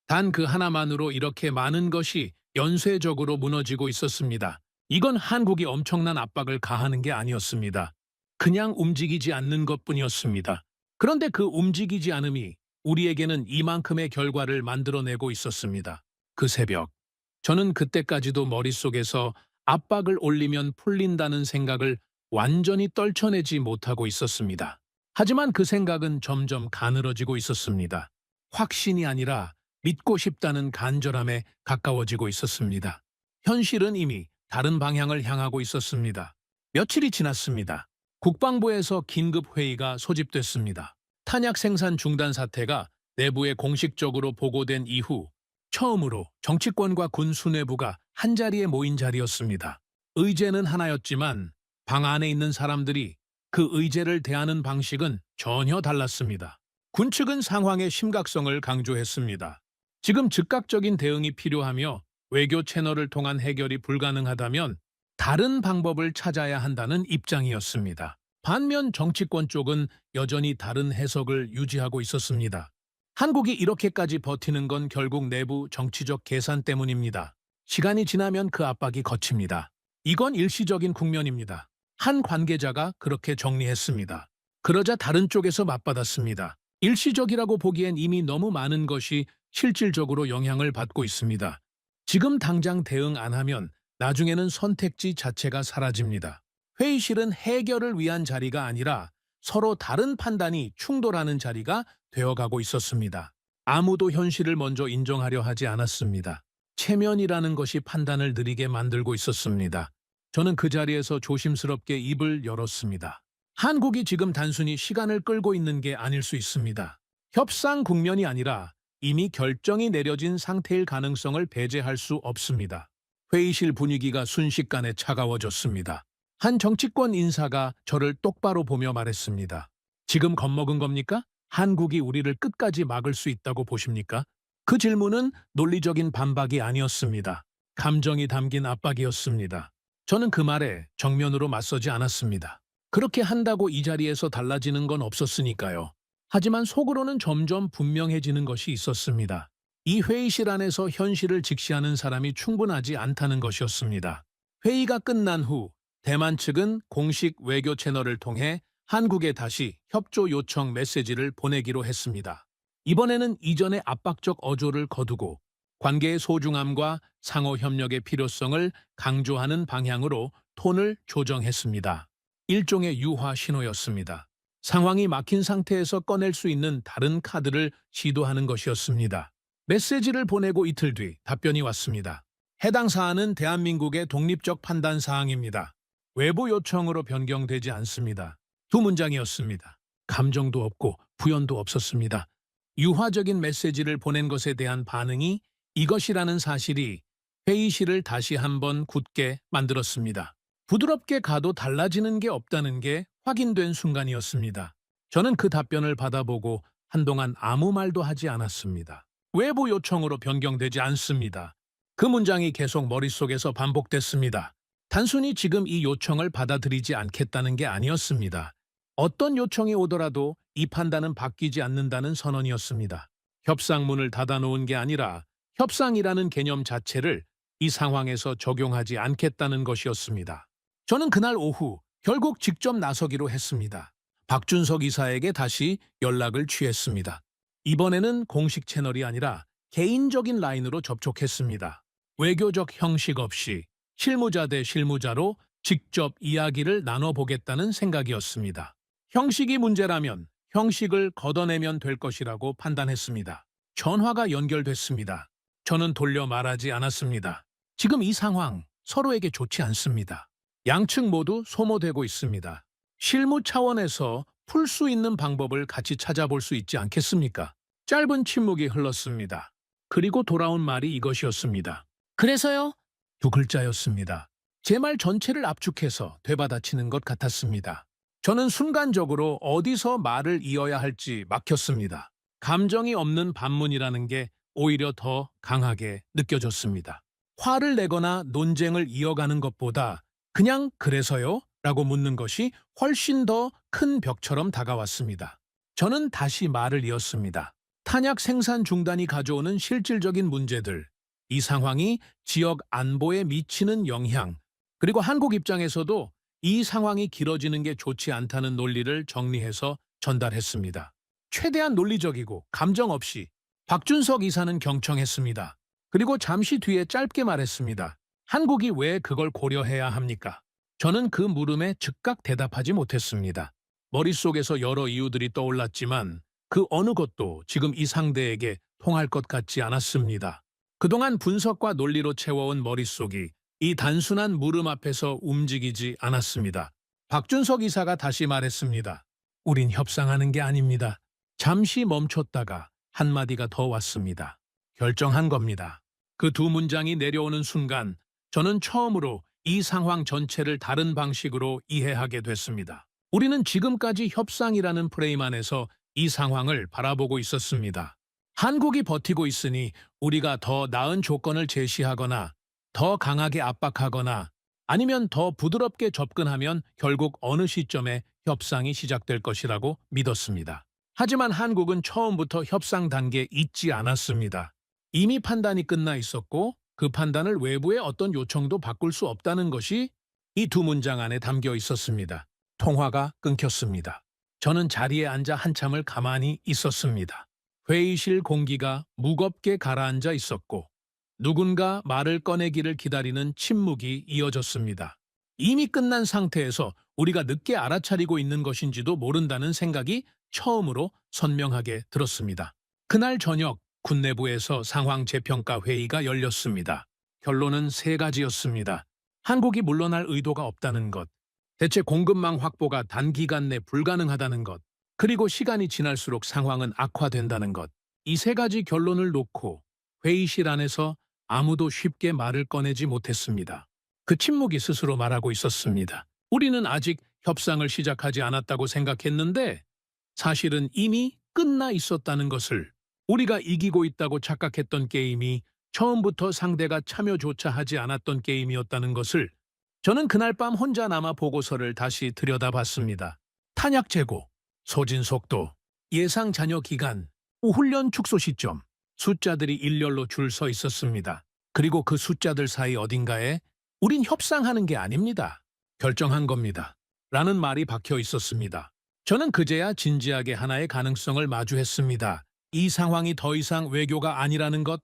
단 그 하나만으로 이렇게 많은 것이 연쇄적으로 무너지고 있었습니다. 이건 한국이 엄청난 압박을 가하는 게 아니었습니다. 그냥 움직이지 않는 것뿐이었습니다. 그런데 그 움직이지 않음이 우리에게는 이만큼의 결과를 만들어내고 있었습니다. 그 새벽, 저는 그때까지도 머릿속에서 압박을 올리면 풀린다는 생각을 완전히 떨쳐내지 못하고 있었습니다. 하지만 그 생각은 점점 가늘어지고 있었습니다. 확신이 아니라 믿고 싶다는 간절함에 가까워지고 있었습니다. 현실은 이미 다른 방향을 향하고 있었습니다. 며칠이 지났습니다. 국방부에서 긴급 회의가 소집됐습니다. 탄약 생산 중단 사태가 내부에 공식적으로 보고된 이후 처음으로 정치권과 군 수뇌부가 한자리에 모인 자리였습니다. 의제는 하나였지만 방 안에 있는 사람들이 그 의제를 대하는 방식은 전혀 달랐습니다. 군 측은 상황의 심각성을 강조했습니다. 지금 즉각적인 대응이 필요하며 외교 채널을 통한 해결이 불가능하다면 다른 방법을 찾아야 한다는 입장이었습니다. 반면 정치권 쪽은 여전히 다른 해석을 유지하고 있었습니다. 한국이 이렇게까지 버티는 건 결국 내부 정치적 계산 때문입니다. 시간이 지나면 그 압박이 거칩니다. 이건 일시적인 국면입니다. 한 관계자가 그렇게 정리했습니다. 그러자 다른 쪽에서 맞받았습니다. 일시적이라고 보기엔 이미 너무 많은 것이 실질적으로 영향을 받고 있습니다. 지금 당장 대응 안 하면 나중에는 선택지 자체가 사라집니다. 회의실은 해결을 위한 자리가 아니라 서로 다른 판단이 충돌하는 자리가 되어가고 있었습니다. 아무도 현실을 먼저 인정하려 하지 않았습니다. 체면이라는 것이 판단을 느리게 만들고 있었습니다. 저는 그 자리에서 조심스럽게 입을 열었습니다. 한국이 지금 단순히 시간을 끌고 있는 게 아닐 수 있습니다. 협상 국면이 아니라 이미 결정이 내려진 상태일 가능성을 배제할 수 없습니다. 회의실 분위기가 순식간에 차가워졌습니다. 한 정치권 인사가 저를 똑바로 보며 말했습니다. 지금 겁먹은 겁니까? 한국이 우리를 끝까지 막을 수 있다고 보십니까? 그 질문은 논리적인 반박이 아니었습니다. 감정이 담긴 압박이었습니다. 저는 그 말에 정면으로 맞서지 않았습니다. 그렇게 한다고 이 자리에서 달라지는 건 없었으니까요. 하지만 속으로는 점점 분명해지는 것이 있었습니다. 이 회의실 안에서 현실을 직시하는 사람이 충분하지 않다는 것이었습니다. 회의가 끝난 후 대만 측은 공식 외교 채널을 통해 한국에 다시 협조 요청 메시지를 보내기로 했습니다. 이번에는 이전의 압박적 어조를 거두고 관계의 소중함과 상호 협력의 필요성을 강조하는 방향으로 톤을 조정했습니다. 일종의 유화 신호였습니다. 상황이 막힌 상태에서 꺼낼 수 있는 다른 카드를 시도하는 것이었습니다. 메시지를 보내고 이틀 뒤 답변이 왔습니다. 해당 사안은 대한민국의 독립적 판단 사항입니다. 외부 요청으로 변경되지 않습니다. 두 문장이었습니다. 감정도 없고 부연도 없었습니다. 유화적인 메시지를 보낸 것에 대한 반응이 이것이라는 사실이 회의실을 다시 한번 굳게 만들었습니다. 부드럽게 가도 달라지는 게 없다는 게 확인된 순간이었습니다. 저는 그 답변을 받아보고 한동안 아무 말도 하지 않았습니다. 외부 요청으로 변경되지 않습니다. 그 문장이 계속 머릿속에서 반복됐습니다. 단순히 지금 이 요청을 받아들이지 않겠다는 게 아니었습니다. 어떤 요청이 오더라도 이 판단은 바뀌지 않는다는 선언이었습니다. 협상문을 닫아놓은 게 아니라 협상이라는 개념 자체를 이 상황에서 적용하지 않겠다는 것이었습니다. 저는 그날 오후 결국 직접 나서기로 했습니다. 박준석 이사에게 다시 연락을 취했습니다. 이번에는 공식 채널이 아니라 개인적인 라인으로 접촉했습니다. 외교적 형식 없이 실무자 대 실무자로 직접 이야기를 나눠보겠다는 생각이었습니다. 형식이 문제라면 형식을 걷어내면 될 것이라고 판단했습니다. 전화가 연결됐습니다. 저는 돌려 말하지 않았습니다. 지금 이 상황 서로에게 좋지 않습니다. 양측 모두 소모되고 있습니다. 실무 차원에서 풀 수 있는 방법을 같이 찾아볼 수 있지 않겠습니까? 짧은 침묵이 흘렀습니다. 그리고 돌아온 말이 이것이었습니다. 그래서요? 두 글자였습니다. 제 말 전체를 압축해서 되받아치는 것 같았습니다. 저는 순간적으로 어디서 말을 이어야 할지 막혔습니다. 감정이 없는 반문이라는 게 오히려 더 강하게 느껴졌습니다. 화를 내거나 논쟁을 이어가는 것보다 그냥 그래서요? 라고 묻는 것이 훨씬 더 큰 벽처럼 다가왔습니다. 저는 다시 말을 이었습니다. 탄약 생산 중단이 가져오는 실질적인 문제들, 이 상황이 지역 안보에 미치는 영향, 그리고 한국 입장에서도 이 상황이 길어지는 게 좋지 않다는 논리를 정리해서 전달했습니다. 최대한 논리적이고 감정 없이 박준석 이사는 경청했습니다. 그리고 잠시 뒤에 짧게 말했습니다. 한국이 왜 그걸 고려해야 합니까? 저는 그 물음에 즉각 대답하지 못했습니다. 머릿속에서 여러 이유들이 떠올랐지만 그 어느 것도 지금 이 상대에게 통할 것 같지 않았습니다. 그동안 분석과 논리로 채워온 머릿속이 이 단순한 물음 앞에서 움직이지 않았습니다. 박준석 이사가 다시 말했습니다. 우린 협상하는 게 아닙니다. 잠시 멈췄다가 한마디가 더 왔습니다. 결정한 겁니다. 그 두 문장이 내려오는 순간 저는 처음으로 이 상황 전체를 다른 방식으로 이해하게 됐습니다. 우리는 지금까지 협상이라는 프레임 안에서 이 상황을 바라보고 있었습니다. 한국이 버티고 있으니 우리가 더 나은 조건을 제시하거나 더 강하게 압박하거나 아니면 더 부드럽게 접근하면 결국 어느 시점에 협상이 시작될 것이라고 믿었습니다. 하지만 한국은 처음부터 협상 단계에 있지 않았습니다. 이미 판단이 끝나 있었고 그 판단을 외부의 어떤 요청도 바꿀 수 없다는 것이 이 두 문장 안에 담겨 있었습니다. 통화가 끊겼습니다. 저는 자리에 앉아 한참을 가만히 있었습니다. 회의실 공기가 무겁게 가라앉아 있었고 누군가 말을 꺼내기를 기다리는 침묵이 이어졌습니다. 이미 끝난 상태에서 우리가 늦게 알아차리고 있는 것인지도 모른다는 생각이 처음으로 선명하게 들었습니다. 그날 저녁 군 내부에서 상황 재평가 회의가 열렸습니다. 결론은 세 가지였습니다. 한국이 물러날 의도가 없다는 것, 대체 공급망 확보가 단기간 내 불가능하다는 것, 그리고 시간이 지날수록 상황은 악화된다는 것. 이 세 가지 결론을 놓고 회의실 안에서 아무도 쉽게 말을 꺼내지 못했습니다. 그 침묵이 스스로 말하고 있었습니다. 우리는 아직 협상을 시작하지 않았다고 생각했는데 사실은 이미 끝나 있었다는 것을, 우리가 이기고 있다고 착각했던 게임이 처음부터 상대가 참여조차 하지 않았던 게임이었다는 것을 저는 그날 밤 혼자 남아 보고서를 다시 들여다봤습니다. 탄약 재고, 소진 속도, 예상 잔여 기간, 훈련 축소 시점, 숫자들이 일렬로 줄 서 있었습니다. 그리고 그 숫자들 사이 어딘가에 우린 협상하는 게 아닙니다. 결정한 겁니다. 라는 말이 박혀 있었습니다. 저는 그제야 진지하게 하나의 가능성을 마주했습니다. 이 상황이 더 이상 외교가 아니라는 것,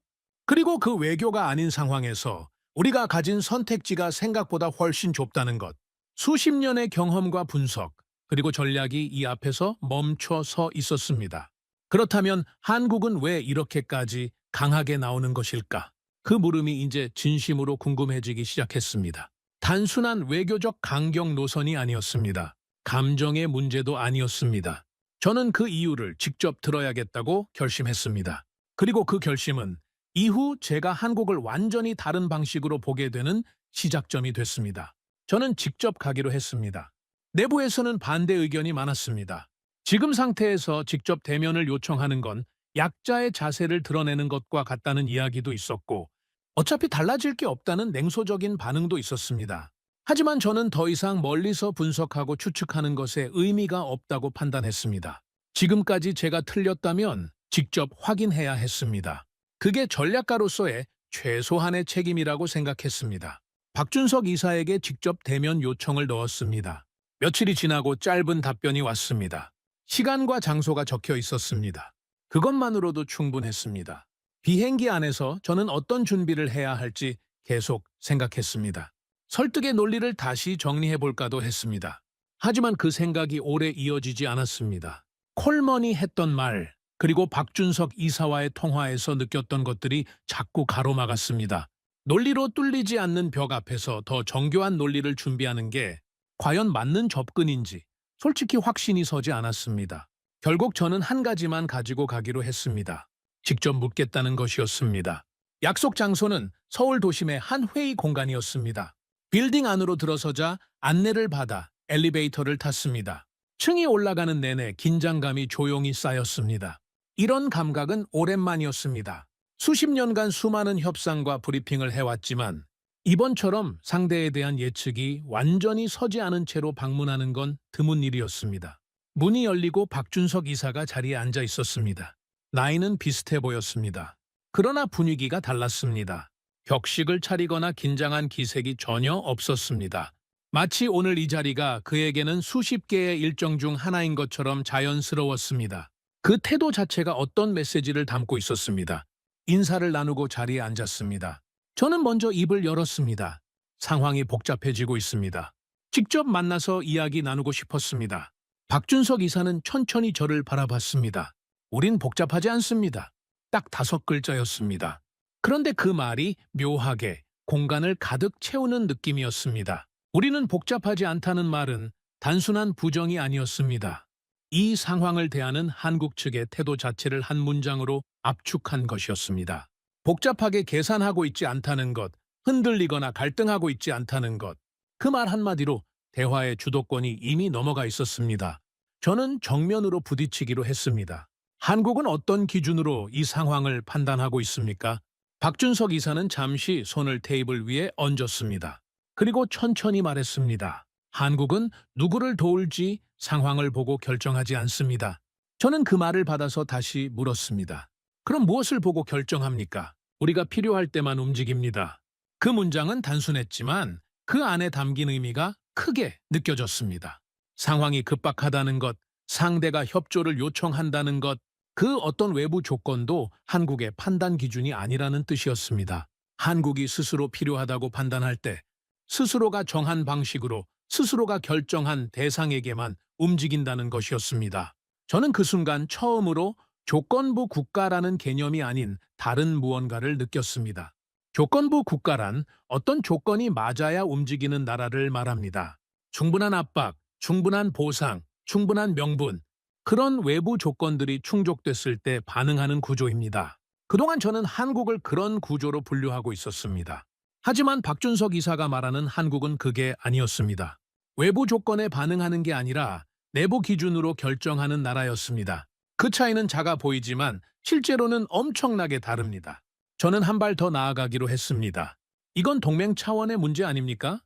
그리고 그 외교가 아닌 상황에서 우리가 가진 선택지가 생각보다 훨씬 좁다는 것. 수십 년의 경험과 분석, 그리고 전략이 이 앞에서 멈춰 서 있었습니다. 그렇다면 한국은 왜 이렇게까지 강하게 나오는 것일까? 그 물음이 이제 진심으로 궁금해지기 시작했습니다. 단순한 외교적 강경 노선이 아니었습니다. 감정의 문제도 아니었습니다. 저는 그 이유를 직접 들어야겠다고 결심했습니다. 그리고 그 결심은 이후 제가 한국을 완전히 다른 방식으로 보게 되는 시작점이 됐습니다. 저는 직접 가기로 했습니다. 내부에서는 반대 의견이 많았습니다. 지금 상태에서 직접 대면을 요청하는 건 약자의 자세를 드러내는 것과 같다는 이야기도 있었고, 어차피 달라질 게 없다는 냉소적인 반응도 있었습니다. 하지만 저는 더 이상 멀리서 분석하고 추측하는 것에 의미가 없다고 판단했습니다. 지금까지 제가 틀렸다면 직접 확인해야 했습니다. 그게 전략가로서의 최소한의 책임이라고 생각했습니다. 박준석 이사에게 직접 대면 요청을 넣었습니다. 며칠이 지나고 짧은 답변이 왔습니다. 시간과 장소가 적혀 있었습니다. 그것만으로도 충분했습니다. 비행기 안에서 저는 어떤 준비를 해야 할지 계속 생각했습니다. 설득의 논리를 다시 정리해볼까도 했습니다. 하지만 그 생각이 오래 이어지지 않았습니다. 콜먼이 했던 말, 그리고 박준석 이사와의 통화에서 느꼈던 것들이 자꾸 가로막았습니다. 논리로 뚫리지 않는 벽 앞에서 더 정교한 논리를 준비하는 게 과연 맞는 접근인지 솔직히 확신이 서지 않았습니다. 결국 저는 한 가지만 가지고 가기로 했습니다. 직접 묻겠다는 것이었습니다. 약속 장소는 서울 도심의 한 회의 공간이었습니다. 빌딩 안으로 들어서자 안내를 받아 엘리베이터를 탔습니다. 층이 올라가는 내내 긴장감이 조용히 쌓였습니다. 이런 감각은 오랜만이었습니다. 수십 년간 수많은 협상과 브리핑을 해왔지만 이번처럼 상대에 대한 예측이 완전히 서지 않은 채로 방문하는 건 드문 일이었습니다. 문이 열리고 박준석 이사가 자리에 앉아 있었습니다. 나이는 비슷해 보였습니다. 그러나 분위기가 달랐습니다. 격식을 차리거나 긴장한 기색이 전혀 없었습니다. 마치 오늘 이 자리가 그에게는 수십 개의 일정 중 하나인 것처럼 자연스러웠습니다. 그 태도 자체가 어떤 메시지를 담고 있었습니다. 인사를 나누고 자리에 앉았습니다. 저는 먼저 입을 열었습니다. 상황이 복잡해지고 있습니다. 직접 만나서 이야기 나누고 싶었습니다. 박준석 이사는 천천히 저를 바라봤습니다. 우린 복잡하지 않습니다. 딱 5글자였습니다. 그런데 그 말이 묘하게 공간을 가득 채우는 느낌이었습니다. 우리는 복잡하지 않다는 말은 단순한 부정이 아니었습니다. 이 상황을 대하는 한국 측의 태도 자체를 한 문장으로 압축한 것이었습니다. 복잡하게 계산하고 있지 않다는 것, 흔들리거나 갈등하고 있지 않다는 것. 그 말 한마디로 대화의 주도권이 이미 넘어가 있었습니다. 저는 정면으로 부딪히기로 했습니다. 한국은 어떤 기준으로 이 상황을 판단하고 있습니까? 박준석 이사는 잠시 손을 테이블 위에 얹었습니다. 그리고 천천히 말했습니다. 한국은 누구를 도울지 상황을 보고 결정하지 않습니다. 저는 그 말을 받아서 다시 물었습니다. 그럼 무엇을 보고 결정합니까? 우리가 필요할 때만 움직입니다. 그 문장은 단순했지만 그 안에 담긴 의미가 크게 느껴졌습니다. 상황이 급박하다는 것, 상대가 협조를 요청한다는 것, 그 어떤 외부 조건도 한국의 판단 기준이 아니라는 뜻이었습니다. 한국이 스스로 필요하다고 판단할 때 스스로가 정한 방식으로 스스로가 결정한 대상에게만 움직인다는 것이었습니다. 저는 그 순간 처음으로 조건부 국가라는 개념이 아닌 다른 무언가를 느꼈습니다. 조건부 국가란 어떤 조건이 맞아야 움직이는 나라를 말합니다. 충분한 압박, 충분한 보상, 충분한 명분, 그런 외부 조건들이 충족됐을 때 반응하는 구조입니다. 그동안 저는 한국을 그런 구조로 분류하고 있었습니다. 하지만 박준석 이사가 말하는 한국은 그게 아니었습니다. 외부 조건에 반응하는 게 아니라 내부 기준으로 결정하는 나라였습니다. 그 차이는 작아 보이지만 실제로는 엄청나게 다릅니다. 저는 한 발 더 나아가기로 했습니다. 이건 동맹 차원의 문제 아닙니까?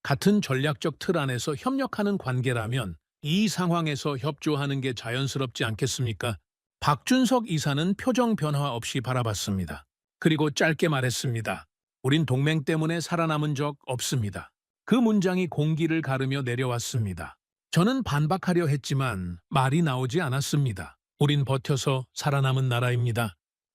같은 전략적 틀 안에서 협력하는 관계라면 이 상황에서 협조하는 게 자연스럽지 않겠습니까? 박준석 이사는 표정 변화 없이 바라봤습니다. 그리고 짧게 말했습니다. 우린 동맹 때문에 살아남은 적 없습니다. 그 문장이 공기를 가르며 내려왔습니다. 저는 반박하려 했지만 말이 나오지 않았습니다. 우린 버텨서 살아남은 나라입니다.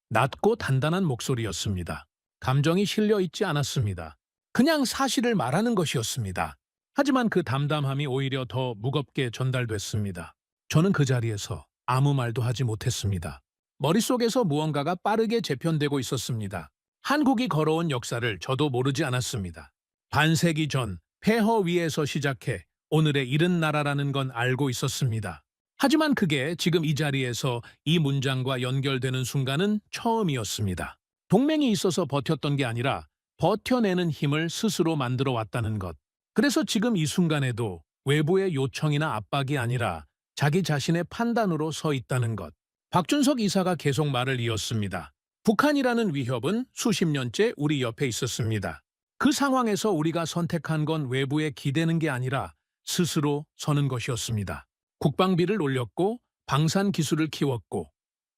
낮고 단단한 목소리였습니다. 감정이 실려 있지 않았습니다. 그냥 사실을 말하는 것이었습니다. 하지만 그 담담함이 오히려 더 무겁게 전달됐습니다. 저는 그 자리에서 아무 말도 하지 못했습니다. 머릿속에서 무언가가 빠르게 재편되고 있었습니다. 한국이 걸어온 역사를 저도 모르지 않았습니다. 반세기 전 폐허 위에서 시작해 오늘의 이른 나라라는 건 알고 있었습니다. 하지만 그게 지금 이 자리에서 이 문장과 연결되는 순간은 처음이었습니다. 동맹이 있어서 버텼던 게 아니라 버텨내는 힘을 스스로 만들어 왔다는 것. 그래서 지금 이 순간에도 외부의 요청이나 압박이 아니라 자기 자신의 판단으로 서 있다는 것. 박준석 이사가 계속 말을 이었습니다. 북한이라는 위협은 수십 년째 우리 옆에 있었습니다. 그 상황에서 우리가 선택한 건 외부에 기대는 게 아니라 스스로 서는 것이었습니다. 국방비를 올렸고 방산 기술을 키웠고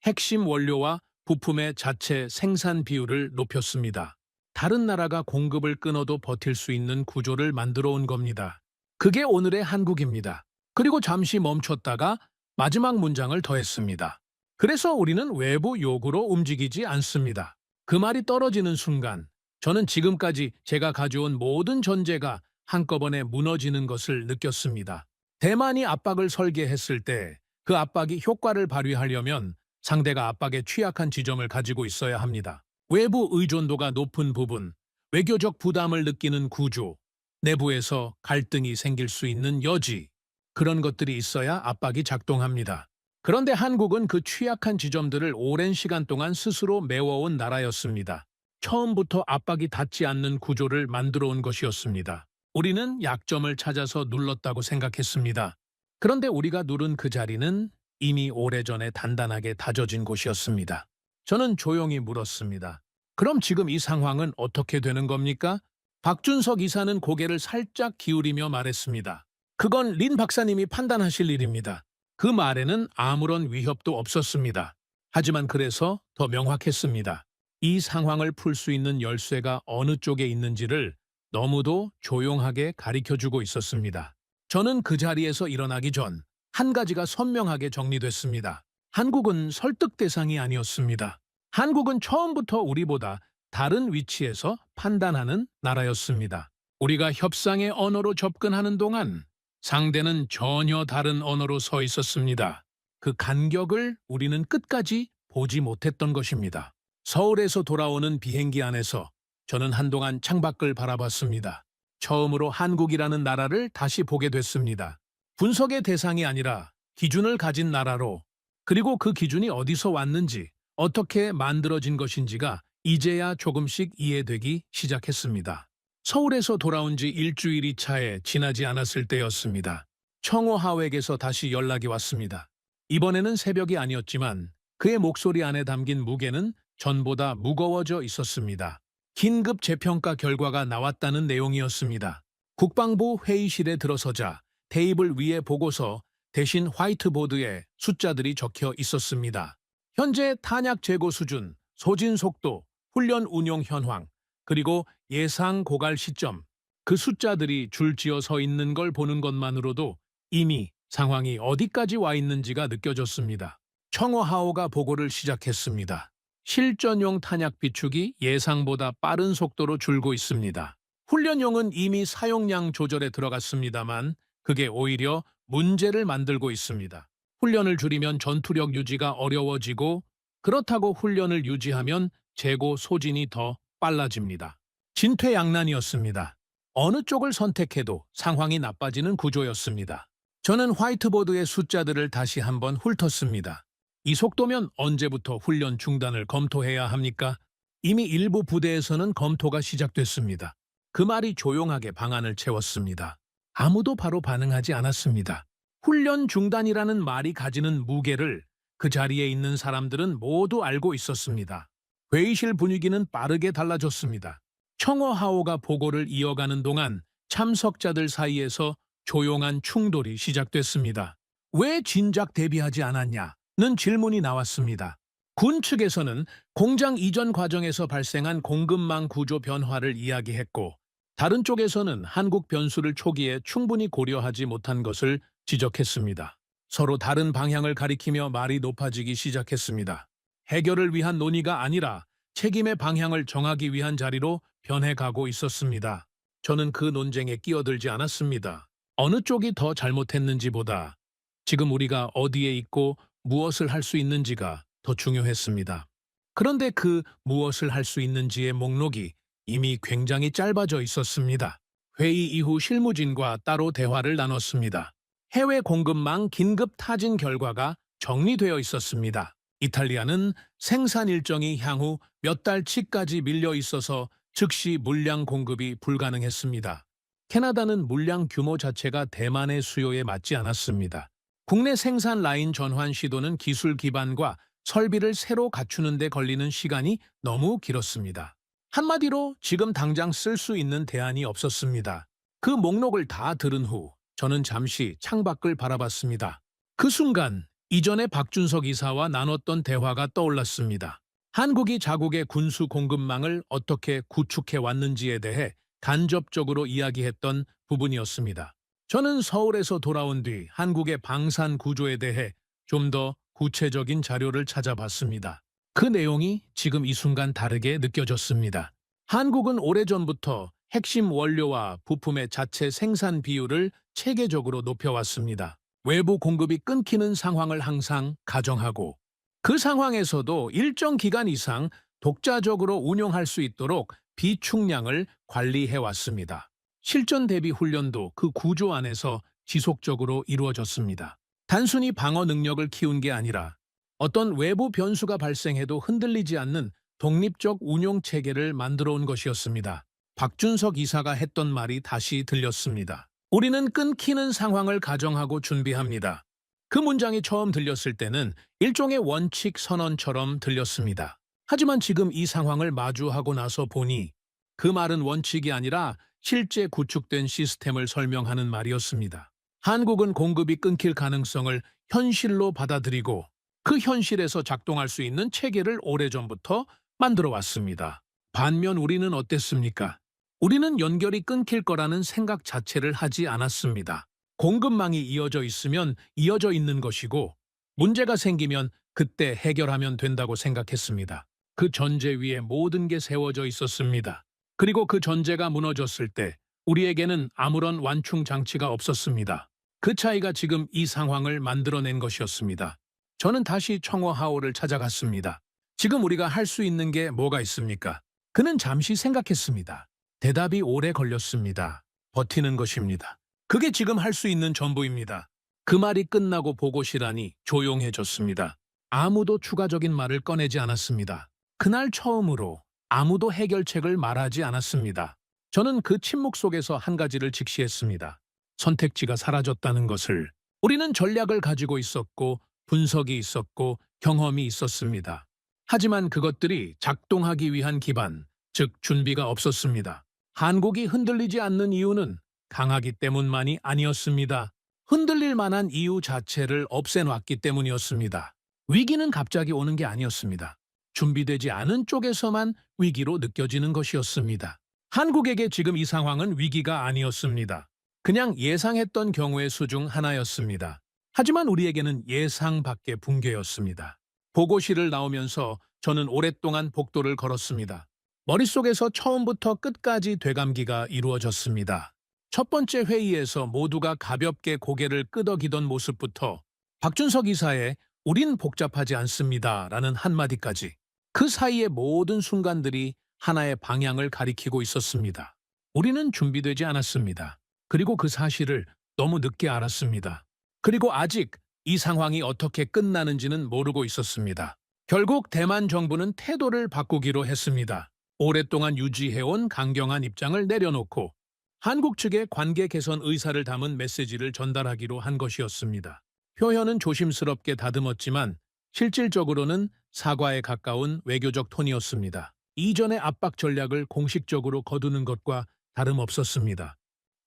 핵심 원료와 부품의 자체 생산 비율을 높였습니다. 다른 나라가 공급을 끊어도 버틸 수 있는 구조를 만들어 온 겁니다. 그게 오늘의 한국입니다. 그리고 잠시 멈췄다가 마지막 문장을 더했습니다. 그래서 우리는 외부 요구로 움직이지 않습니다. 그 말이 떨어지는 순간 저는 지금까지 제가 가져온 모든 전제가 한꺼번에 무너지는 것을 느꼈습니다. 대만이 압박을 설계했을 때 그 압박이 효과를 발휘하려면 상대가 압박에 취약한 지점을 가지고 있어야 합니다. 외부 의존도가 높은 부분, 외교적 부담을 느끼는 구조, 내부에서 갈등이 생길 수 있는 여지, 그런 것들이 있어야 압박이 작동합니다. 그런데 한국은 그 취약한 지점들을 오랜 시간 동안 스스로 메워온 나라였습니다. 처음부터 압박이 닿지 않는 구조를 만들어 온 것이었습니다. 우리는 약점을 찾아서 눌렀다고 생각했습니다. 그런데 우리가 누른 그 자리는 이미 오래전에 단단하게 다져진 곳이었습니다. 저는 조용히 물었습니다. 그럼 지금 이 상황은 어떻게 되는 겁니까? 박준석 이사는 고개를 살짝 기울이며 말했습니다. 그건 린 박사님이 판단하실 일입니다. 그 말에는 아무런 위협도 없었습니다. 하지만 그래서 더 명확했습니다. 이 상황을 풀 수 있는 열쇠가 어느 쪽에 있는지를 너무도 조용하게 가리켜주고 있었습니다. 저는 그 자리에서 일어나기 전 한 가지가 선명하게 정리됐습니다. 한국은 설득 대상이 아니었습니다. 한국은 처음부터 우리보다 다른 위치에서 판단하는 나라였습니다. 우리가 협상의 언어로 접근하는 동안 상대는 전혀 다른 언어로 서 있었습니다. 그 간격을 우리는 끝까지 보지 못했던 것입니다. 서울에서 돌아오는 비행기 안에서 저는 한동안 창밖을 바라봤습니다. 처음으로 한국이라는 나라를 다시 보게 됐습니다. 분석의 대상이 아니라 기준을 가진 나라로, 그리고 그 기준이 어디서 왔는지, 어떻게 만들어진 것인지가 이제야 조금씩 이해되기 시작했습니다. 서울에서 돌아온 지 일주일이 차에 지나지 않았을 때였습니다. 청호 하웩에서 다시 연락이 왔습니다. 이번에는 새벽이 아니었지만 그의 목소리 안에 담긴 무게는 전보다 무거워져 있었습니다. 긴급 재평가 결과가 나왔다는 내용이었습니다. 국방부 회의실에 들어서자 테이블 위에 보고서 대신 화이트보드에 숫자들이 적혀 있었습니다. 현재 탄약 재고 수준, 소진 속도, 훈련 운용 현황, 그리고 예상 고갈 시점, 그 숫자들이 줄지어 서 있는 걸 보는 것만으로도 이미 상황이 어디까지 와 있는지가 느껴졌습니다. 청호하오가 보고를 시작했습니다. 실전용 탄약 비축이 예상보다 빠른 속도로 줄고 있습니다. 훈련용은 이미 사용량 조절에 들어갔습니다만 그게 오히려 문제를 만들고 있습니다. 훈련을 줄이면 전투력 유지가 어려워지고 그렇다고 훈련을 유지하면 재고 소진이 더 빨라집니다. 진퇴양난이었습니다. 어느 쪽을 선택해도 상황이 나빠지는 구조였습니다. 저는 화이트보드의 숫자들을 다시 한번 훑었습니다. 이 속도면 언제부터 훈련 중단을 검토해야 합니까? 이미 일부 부대에서는 검토가 시작됐습니다. 그 말이 조용하게 방안을 채웠습니다. 아무도 바로 반응하지 않았습니다. 훈련 중단이라는 말이 가지는 무게를 그 자리에 있는 사람들은 모두 알고 있었습니다. 회의실 분위기는 빠르게 달라졌습니다. 청호하오가 보고를 이어가는 동안 참석자들 사이에서 조용한 충돌이 시작됐습니다. 왜 진작 대비하지 않았냐는 질문이 나왔습니다. 군 측에서는 공장 이전 과정에서 발생한 공급망 구조 변화를 이야기했고, 다른 쪽에서는 한국 변수를 초기에 충분히 고려하지 못한 것을 지적했습니다. 서로 다른 방향을 가리키며 말이 높아지기 시작했습니다. 해결을 위한 논의가 아니라 책임의 방향을 정하기 위한 자리로 변해가고 있었습니다. 저는 그 논쟁에 끼어들지 않았습니다. 어느 쪽이 더 잘못했는지보다 지금 우리가 어디에 있고 무엇을 할 수 있는지가 더 중요했습니다. 그런데 그 무엇을 할 수 있는지의 목록이 이미 굉장히 짧아져 있었습니다. 회의 이후 실무진과 따로 대화를 나눴습니다. 해외 공급망 긴급 타진 결과가 정리되어 있었습니다. 이탈리아는 생산 일정이 향후 몇 달치까지 밀려 있어서 즉시 물량 공급이 불가능했습니다. 캐나다는 물량 규모 자체가 대만의 수요에 맞지 않았습니다. 국내 생산 라인 전환 시도는 기술 기반과 설비를 새로 갖추는 데 걸리는 시간이 너무 길었습니다. 한마디로 지금 당장 쓸 수 있는 대안이 없었습니다. 그 목록을 다 들은 후 저는 잠시 창밖을 바라봤습니다. 그 순간 이전에 박준석 이사와 나눴던 대화가 떠올랐습니다. 한국이 자국의 군수 공급망을 어떻게 구축해 왔는지에 대해 간접적으로 이야기했던 부분이었습니다. 저는 서울에서 돌아온 뒤 한국의 방산 구조에 대해 좀 더 구체적인 자료를 찾아봤습니다. 그 내용이 지금 이 순간 다르게 느껴졌습니다. 한국은 오래전부터 핵심 원료와 부품의 자체 생산 비율을 체계적으로 높여왔습니다. 외부 공급이 끊기는 상황을 항상 가정하고 그 상황에서도 일정 기간 이상 독자적으로 운용할 수 있도록 비축량을 관리해왔습니다. 실전 대비 훈련도 그 구조 안에서 지속적으로 이루어졌습니다. 단순히 방어 능력을 키운 게 아니라 어떤 외부 변수가 발생해도 흔들리지 않는 독립적 운용 체계를 만들어 온 것이었습니다. 박준석 이사가 했던 말이 다시 들렸습니다. 우리는 끊기는 상황을 가정하고 준비합니다. 그 문장이 처음 들렸을 때는 일종의 원칙 선언처럼 들렸습니다. 하지만 지금 이 상황을 마주하고 나서 보니 그 말은 원칙이 아니라 실제 구축된 시스템을 설명하는 말이었습니다. 한국은 공급이 끊길 가능성을 현실로 받아들이고 그 현실에서 작동할 수 있는 체계를 오래전부터 만들어 왔습니다. 반면 우리는 어땠습니까? 우리는 연결이 끊길 거라는 생각 자체를 하지 않았습니다. 공급망이 이어져 있으면 이어져 있는 것이고 문제가 생기면 그때 해결하면 된다고 생각했습니다. 그 전제 위에 모든 게 세워져 있었습니다. 그리고 그 전제가 무너졌을 때 우리에게는 아무런 완충 장치가 없었습니다. 그 차이가 지금 이 상황을 만들어낸 것이었습니다. 저는 다시 청어하오를 찾아갔습니다. 지금 우리가 할 수 있는 게 뭐가 있습니까? 그는 잠시 생각했습니다. 대답이 오래 걸렸습니다. 버티는 것입니다. 그게 지금 할 수 있는 전부입니다. 그 말이 끝나고 보고시라니 조용해졌습니다. 아무도 추가적인 말을 꺼내지 않았습니다. 그날 처음으로 아무도 해결책을 말하지 않았습니다. 저는 그 침묵 속에서 한 가지를 직시했습니다. 선택지가 사라졌다는 것을. 우리는 전략을 가지고 있었고 분석이 있었고 경험이 있었습니다. 하지만 그것들이 작동하기 위한 기반, 즉 준비가 없었습니다. 한국이 흔들리지 않는 이유는 강하기 때문만이 아니었습니다. 흔들릴 만한 이유 자체를 없애놨기 때문이었습니다. 위기는 갑자기 오는 게 아니었습니다. 준비되지 않은 쪽에서만 위기로 느껴지는 것이었습니다. 한국에게 지금 이 상황은 위기가 아니었습니다. 그냥 예상했던 경우의 수 중 하나였습니다. 하지만 우리에게는 예상 밖의 붕괴였습니다. 보고실을 나오면서 저는 오랫동안 복도를 걸었습니다. 머릿속에서 처음부터 끝까지 되감기가 이루어졌습니다. 첫 번째 회의에서 모두가 가볍게 고개를 끄덕이던 모습부터 박준석 이사의 "우린 복잡하지 않습니다" 라는 한마디까지 그 사이의 모든 순간들이 하나의 방향을 가리키고 있었습니다. 우리는 준비되지 않았습니다. 그리고 그 사실을 너무 늦게 알았습니다. 그리고 아직 이 상황이 어떻게 끝나는지는 모르고 있었습니다. 결국 대만 정부는 태도를 바꾸기로 했습니다. 오랫동안 유지해온 강경한 입장을 내려놓고 한국 측의 관계 개선 의사를 담은 메시지를 전달하기로 한 것이었습니다. 표현은 조심스럽게 다듬었지만 실질적으로는 사과에 가까운 외교적 톤이었습니다. 이전의 압박 전략을 공식적으로 거두는 것과 다름없었습니다.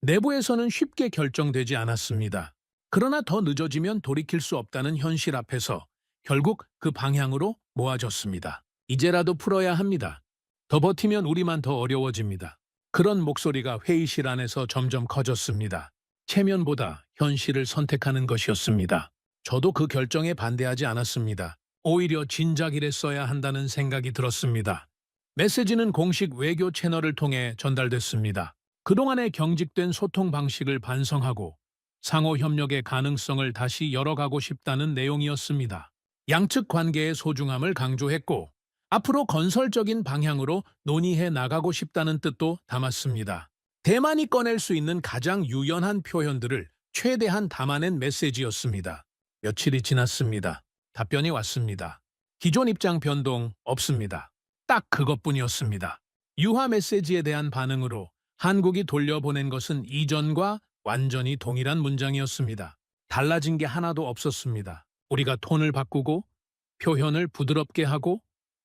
내부에서는 쉽게 결정되지 않았습니다. 그러나 더 늦어지면 돌이킬 수 없다는 현실 앞에서 결국 그 방향으로 모아졌습니다. 이제라도 풀어야 합니다. 더 버티면 우리만 더 어려워집니다. 그런 목소리가 회의실 안에서 점점 커졌습니다. 체면보다 현실을 선택하는 것이었습니다. 저도 그 결정에 반대하지 않았습니다. 오히려 진작이래 써야 한다는 생각이 들었습니다. 메시지는 공식 외교 채널을 통해 전달됐습니다. 그동안의 경직된 소통 방식을 반성하고 상호 협력의 가능성을 다시 열어가고 싶다는 내용이었습니다. 양측 관계의 소중함을 강조했고 앞으로 건설적인 방향으로 논의해 나가고 싶다는 뜻도 담았습니다. 대만이 꺼낼 수 있는 가장 유연한 표현들을 최대한 담아낸 메시지였습니다. 며칠이 지났습니다. 답변이 왔습니다. 기존 입장 변동 없습니다. 딱 그것뿐이었습니다. 유화 메시지에 대한 반응으로 한국이 돌려보낸 것은 이전과 완전히 동일한 문장이었습니다. 달라진 게 하나도 없었습니다. 우리가 톤을 바꾸고 표현을 부드럽게 하고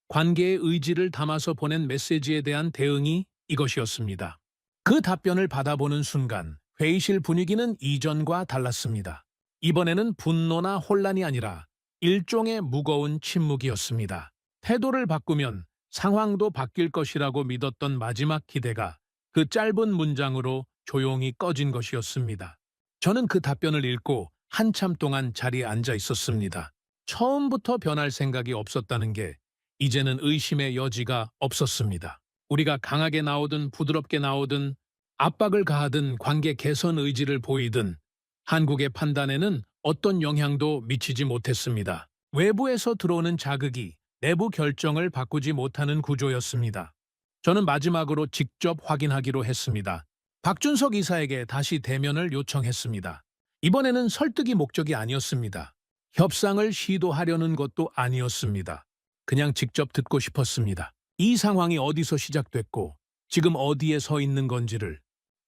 관계의 의지를 담아서 보낸 메시지에 대한 대응이 이것이었습니다. 그 답변을 받아보는 순간 회의실 분위기는 이전과 달랐습니다. 이번에는 분노나 혼란이 아니라 일종의 무거운 침묵이었습니다. 태도를 바꾸면 상황도 바뀔 것이라고 믿었던 마지막 기대가 그 짧은 문장으로 조용히 꺼진 것이었습니다. 저는 그 답변을 읽고 한참 동안 자리에 앉아 있었습니다. 처음부터 변할 생각이 없었다는 게 이제는 의심의 여지가 없었습니다. 우리가 강하게 나오든 부드럽게 나오든 압박을 가하든 관계 개선 의지를 보이든 한국의 판단에는 어떤 영향도 미치지 못했습니다. 외부에서 들어오는 자극이 내부 결정을 바꾸지 못하는 구조였습니다. 저는 마지막으로 직접 확인하기로 했습니다. 박준석 이사에게 다시 대면을 요청했습니다. 이번에는 설득이 목적이 아니었습니다. 협상을 시도하려는 것도 아니었습니다. 그냥 직접 듣고 싶었습니다. 이 상황이 어디서 시작됐고 지금 어디에 서 있는 건지를.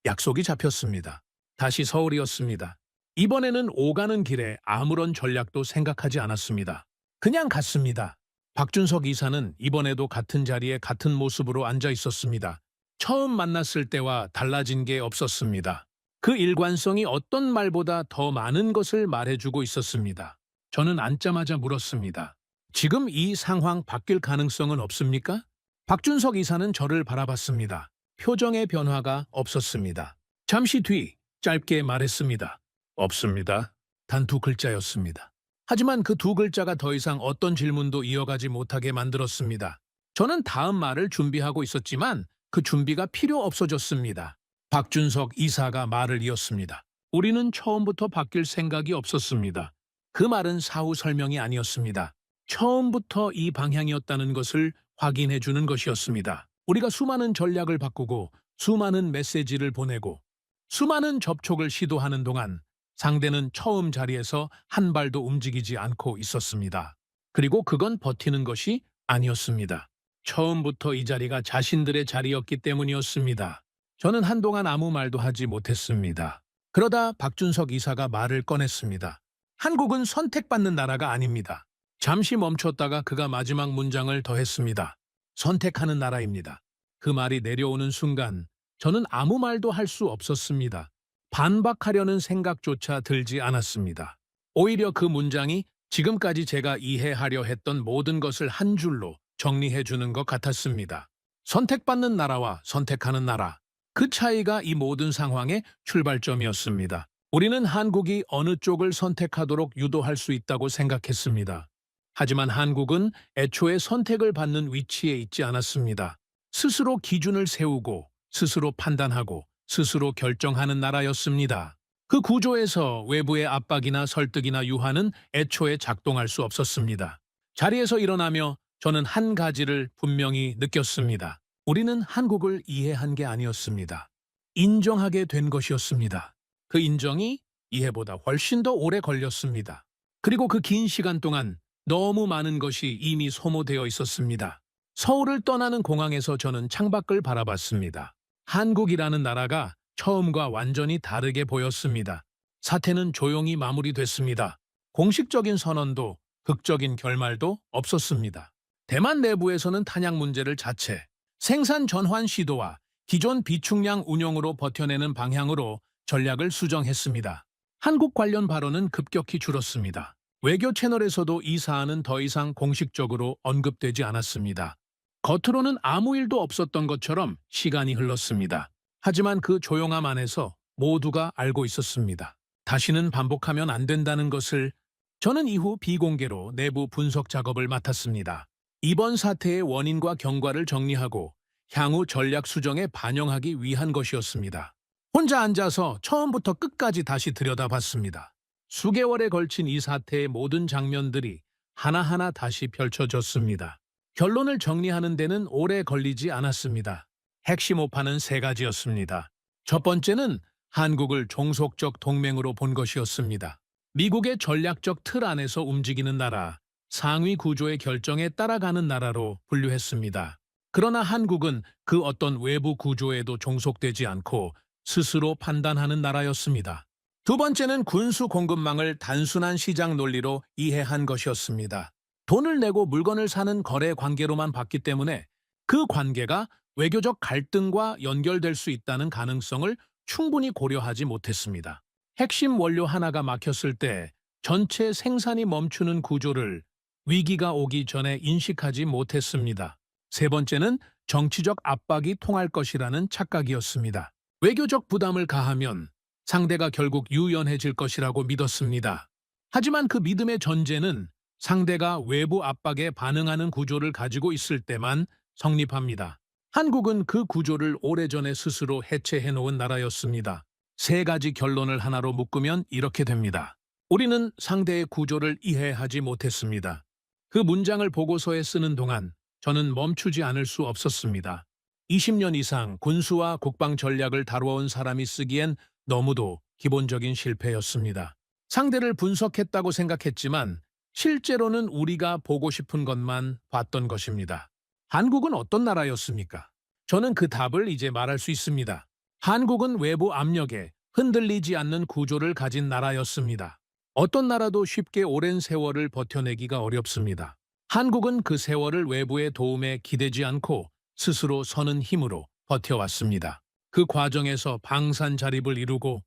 약속이 잡혔습니다. 다시 서울이었습니다. 이번에는 오가는 길에 아무런 전략도 생각하지 않았습니다. 그냥 갔습니다. 박준석 이사는 이번에도 같은 자리에 같은 모습으로 앉아 있었습니다. 처음 만났을 때와 달라진 게 없었습니다. 그 일관성이 어떤 말보다 더 많은 것을 말해주고 있었습니다. 저는 앉자마자 물었습니다. 지금 이 상황 바뀔 가능성은 없습니까? 박준석 이사는 저를 바라봤습니다. 표정의 변화가 없었습니다. 잠시 뒤 짧게 말했습니다. 없습니다. 단 2글자였습니다. 하지만 그 2글자가 더 이상 어떤 질문도 이어가지 못하게 만들었습니다. 저는 다음 말을 준비하고 있었지만 그 준비가 필요 없어졌습니다. 박준석 이사가 말을 이었습니다. 우리는 처음부터 바뀔 생각이 없었습니다. 그 말은 사후 설명이 아니었습니다. 처음부터 이 방향이었다는 것을 확인해 주는 것이었습니다. 우리가 수많은 전략을 바꾸고 수많은 메시지를 보내고 수많은 접촉을 시도하는 동안 상대는 처음 자리에서 한 발도 움직이지 않고 있었습니다. 그리고 그건 버티는 것이 아니었습니다. 처음부터 이 자리가 자신들의 자리였기 때문이었습니다. 저는 한동안 아무 말도 하지 못했습니다. 그러다 박준석 이사가 말을 꺼냈습니다. 한국은 선택받는 나라가 아닙니다. 잠시 멈췄다가 그가 마지막 문장을 더했습니다. 선택하는 나라입니다. 그 말이 내려오는 순간 저는 아무 말도 할 수 없었습니다. 반박하려는 생각조차 들지 않았습니다. 오히려 그 문장이 지금까지 제가 이해하려 했던 모든 것을 한 줄로 정리해 주는 것 같았습니다. 선택받는 나라와 선택하는 나라. 그 차이가 이 모든 상황의 출발점이었습니다. 우리는 한국이 어느 쪽을 선택하도록 유도할 수 있다고 생각했습니다. 하지만 한국은 애초에 선택을 받는 위치에 있지 않았습니다. 스스로 기준을 세우고 스스로 판단하고 스스로 결정하는 나라였습니다. 그 구조에서 외부의 압박이나 설득이나 유화는 애초에 작동할 수 없었습니다. 자리에서 일어나며 저는 한 가지를 분명히 느꼈습니다. 우리는 한국을 이해한 게 아니었습니다. 인정하게 된 것이었습니다. 그 인정이 이해보다 훨씬 더 오래 걸렸습니다. 그리고 그 긴 시간 동안 너무 많은 것이 이미 소모되어 있었습니다. 서울을 떠나는 공항에서 저는 창밖을 바라봤습니다. 한국이라는 나라가 처음과 완전히 다르게 보였습니다. 사태는 조용히 마무리됐습니다. 공식적인 선언도 극적인 결말도 없었습니다. 대만 내부에서는 탄약 문제를 자체, 생산 전환 시도와 기존 비축량 운용으로 버텨내는 방향으로 전략을 수정했습니다. 한국 관련 발언은 급격히 줄었습니다. 외교 채널에서도 이 사안은 더 이상 공식적으로 언급되지 않았습니다. 겉으로는 아무 일도 없었던 것처럼 시간이 흘렀습니다. 하지만 그 조용함 안에서 모두가 알고 있었습니다. 다시는 반복하면 안 된다는 것을. 저는 이후 비공개로 내부 분석 작업을 맡았습니다. 이번 사태의 원인과 경과를 정리하고 향후 전략 수정에 반영하기 위한 것이었습니다. 혼자 앉아서 처음부터 끝까지 다시 들여다봤습니다. 수개월에 걸친 이 사태의 모든 장면들이 하나하나 다시 펼쳐졌습니다. 결론을 정리하는 데는 오래 걸리지 않았습니다. 핵심 오파는 3가지였습니다. 첫 번째는 한국을 종속적 동맹으로 본 것이었습니다. 미국의 전략적 틀 안에서 움직이는 나라, 상위 구조의 결정에 따라가는 나라로 분류했습니다. 그러나 한국은 그 어떤 외부 구조에도 종속되지 않고 스스로 판단하는 나라였습니다. 두 번째는 군수 공급망을 단순한 시장 논리로 이해한 것이었습니다. 돈을 내고 물건을 사는 거래 관계로만 봤기 때문에 그 관계가 외교적 갈등과 연결될 수 있다는 가능성을 충분히 고려하지 못했습니다. 핵심 원료 하나가 막혔을 때 전체 생산이 멈추는 구조를 위기가 오기 전에 인식하지 못했습니다. 세 번째는 정치적 압박이 통할 것이라는 착각이었습니다. 외교적 부담을 가하면 상대가 결국 유연해질 것이라고 믿었습니다. 하지만 그 믿음의 전제는 상대가 외부 압박에 반응하는 구조를 가지고 있을 때만 성립합니다. 한국은 그 구조를 오래전에 스스로 해체해 놓은 나라였습니다. 세 가지 결론을 하나로 묶으면 이렇게 됩니다. 우리는 상대의 구조를 이해하지 못했습니다. 그 문장을 보고서에 쓰는 동안 저는 멈추지 않을 수 없었습니다. 20년 이상 군수와 국방 전략을 다루어온 사람이 쓰기엔 너무도 기본적인 실패였습니다. 상대를 분석했다고 생각했지만 실제로는 우리가 보고 싶은 것만 봤던 것입니다. 한국은 어떤 나라였습니까? 저는 그 답을 이제 말할 수 있습니다. 한국은 외부 압력에 흔들리지 않는 구조를 가진 나라였습니다. 어떤 나라도 쉽게 오랜 세월을 버텨내기가 어렵습니다. 한국은 그 세월을 외부의 도움에 기대지 않고 스스로 서는 힘으로 버텨왔습니다. 그 과정에서 방산 자립을 이루고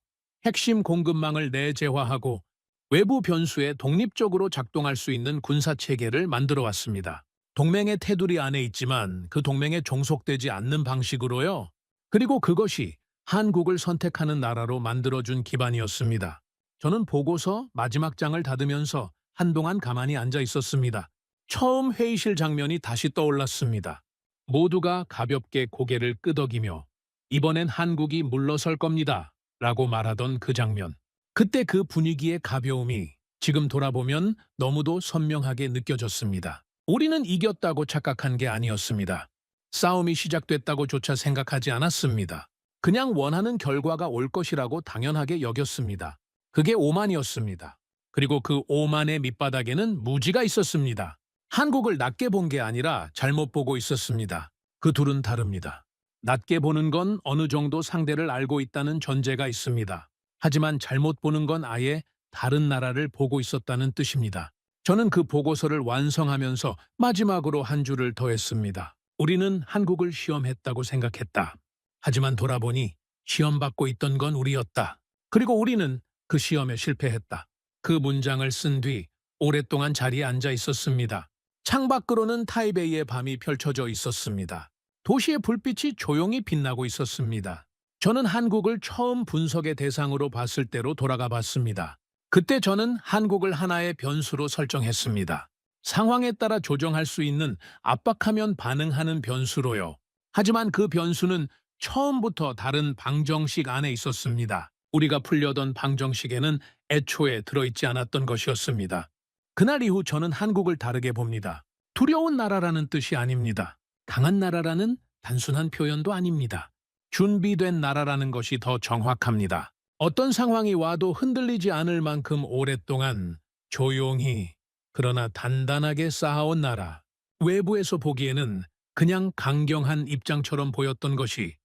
핵심 공급망을 내재화하고 외부 변수에 독립적으로 작동할 수 있는 군사체계를 만들어 왔습니다. 동맹의 테두리 안에 있지만 그 동맹에 종속되지 않는 방식으로요. 그리고 그것이 한국을 선택하는 나라로 만들어준 기반이었습니다. 저는 보고서 마지막 장을 닫으면서 한동안 가만히 앉아 있었습니다. 처음 회의실 장면이 다시 떠올랐습니다. 모두가 가볍게 고개를 끄덕이며 이번엔 한국이 물러설 겁니다. 라고 말하던 그 장면. 그때 그 분위기의 가벼움이 지금 돌아보면 너무도 선명하게 느껴졌습니다. 우리는 이겼다고 착각한 게 아니었습니다. 싸움이 시작됐다고조차 생각하지 않았습니다. 그냥 원하는 결과가 올 것이라고 당연하게 여겼습니다. 그게 오만이었습니다. 그리고 그 오만의 밑바닥에는 무지가 있었습니다. 한국을 낮게 본 게 아니라 잘못 보고 있었습니다. 그 둘은 다릅니다. 낮게 보는 건 어느 정도 상대를 알고 있다는 전제가 있습니다. 하지만 잘못 보는 건 아예 다른 나라를 보고 있었다는 뜻입니다. 저는 그 보고서를 완성하면서 마지막으로 한 줄을 더했습니다. 우리는 한국을 시험했다고 생각했다. 하지만 돌아보니 시험받고 있던 건 우리였다. 그리고 우리는 그 시험에 실패했다. 그 문장을 쓴 뒤 오랫동안 자리에 앉아 있었습니다. 창밖으로는 타이베이의 밤이 펼쳐져 있었습니다. 도시의 불빛이 조용히 빛나고 있었습니다. 저는 한국을 처음 분석의 대상으로 봤을 때로 돌아가 봤습니다. 그때 저는 한국을 하나의 변수로 설정했습니다. 상황에 따라 조정할 수 있는 압박하면 반응하는 변수로요. 하지만 그 변수는 처음부터 다른 방정식 안에 있었습니다. 우리가 풀려던 방정식에는 애초에 들어있지 않았던 것이었습니다. 그날 이후 저는 한국을 다르게 봅니다. 두려운 나라라는 뜻이 아닙니다. 강한 나라라는 단순한 표현도 아닙니다. 준비된 나라라는 것이 더 정확합니다. 어떤 상황이 와도 흔들리지 않을 만큼 오랫동안 조용히 그러나 단단하게 쌓아온 나라. 외부에서 보기에는 그냥 강경한 입장처럼 보였던 것이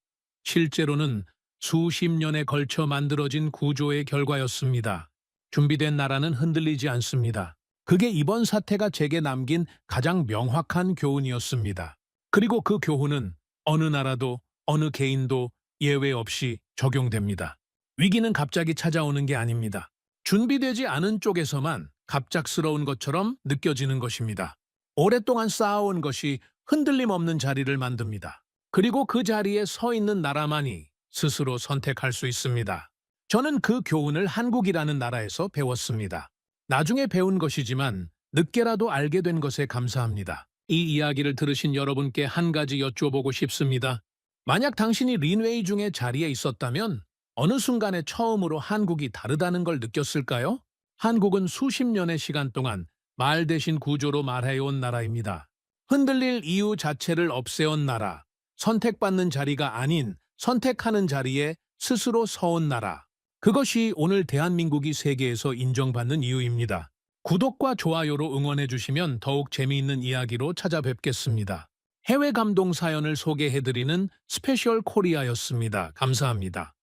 실제로는 수십 년에 걸쳐 만들어진 구조의 결과였습니다. 준비된 나라는 흔들리지 않습니다. 그게 이번 사태가 제게 남긴 가장 명확한 교훈이었습니다. 그리고 그 교훈은 어느 나라도 어느 개인도 예외 없이 적용됩니다. 위기는 갑자기 찾아오는 게 아닙니다. 준비되지 않은 쪽에서만 갑작스러운 것처럼 느껴지는 것입니다. 오랫동안 쌓아온 것이 흔들림 없는 자리를 만듭니다. 그리고 그 자리에 서 있는 나라만이 스스로 선택할 수 있습니다. 저는 그 교훈을 한국이라는 나라에서 배웠습니다. 나중에 배운 것이지만 늦게라도 알게 된 것에 감사합니다. 이 이야기를 들으신 여러분께 한 가지 여쭤보고 싶습니다. 만약 당신이 린웨이 중에 자리에 있었다면 어느 순간에 처음으로 한국이 다르다는 걸 느꼈을까요? 한국은 수십 년의 시간 동안 말 대신 구조로 말해온 나라입니다. 흔들릴 이유 자체를 없애온 나라, 선택받는 자리가 아닌 선택하는 자리에 스스로 서온 나라. 그것이 오늘 대한민국이 세계에서 인정받는 이유입니다. 구독과 좋아요로 응원해 주시면 더욱 재미있는 이야기로 찾아뵙겠습니다. 해외 감동 사연을 소개해드리는 스페셜 코리아였습니다. 감사합니다.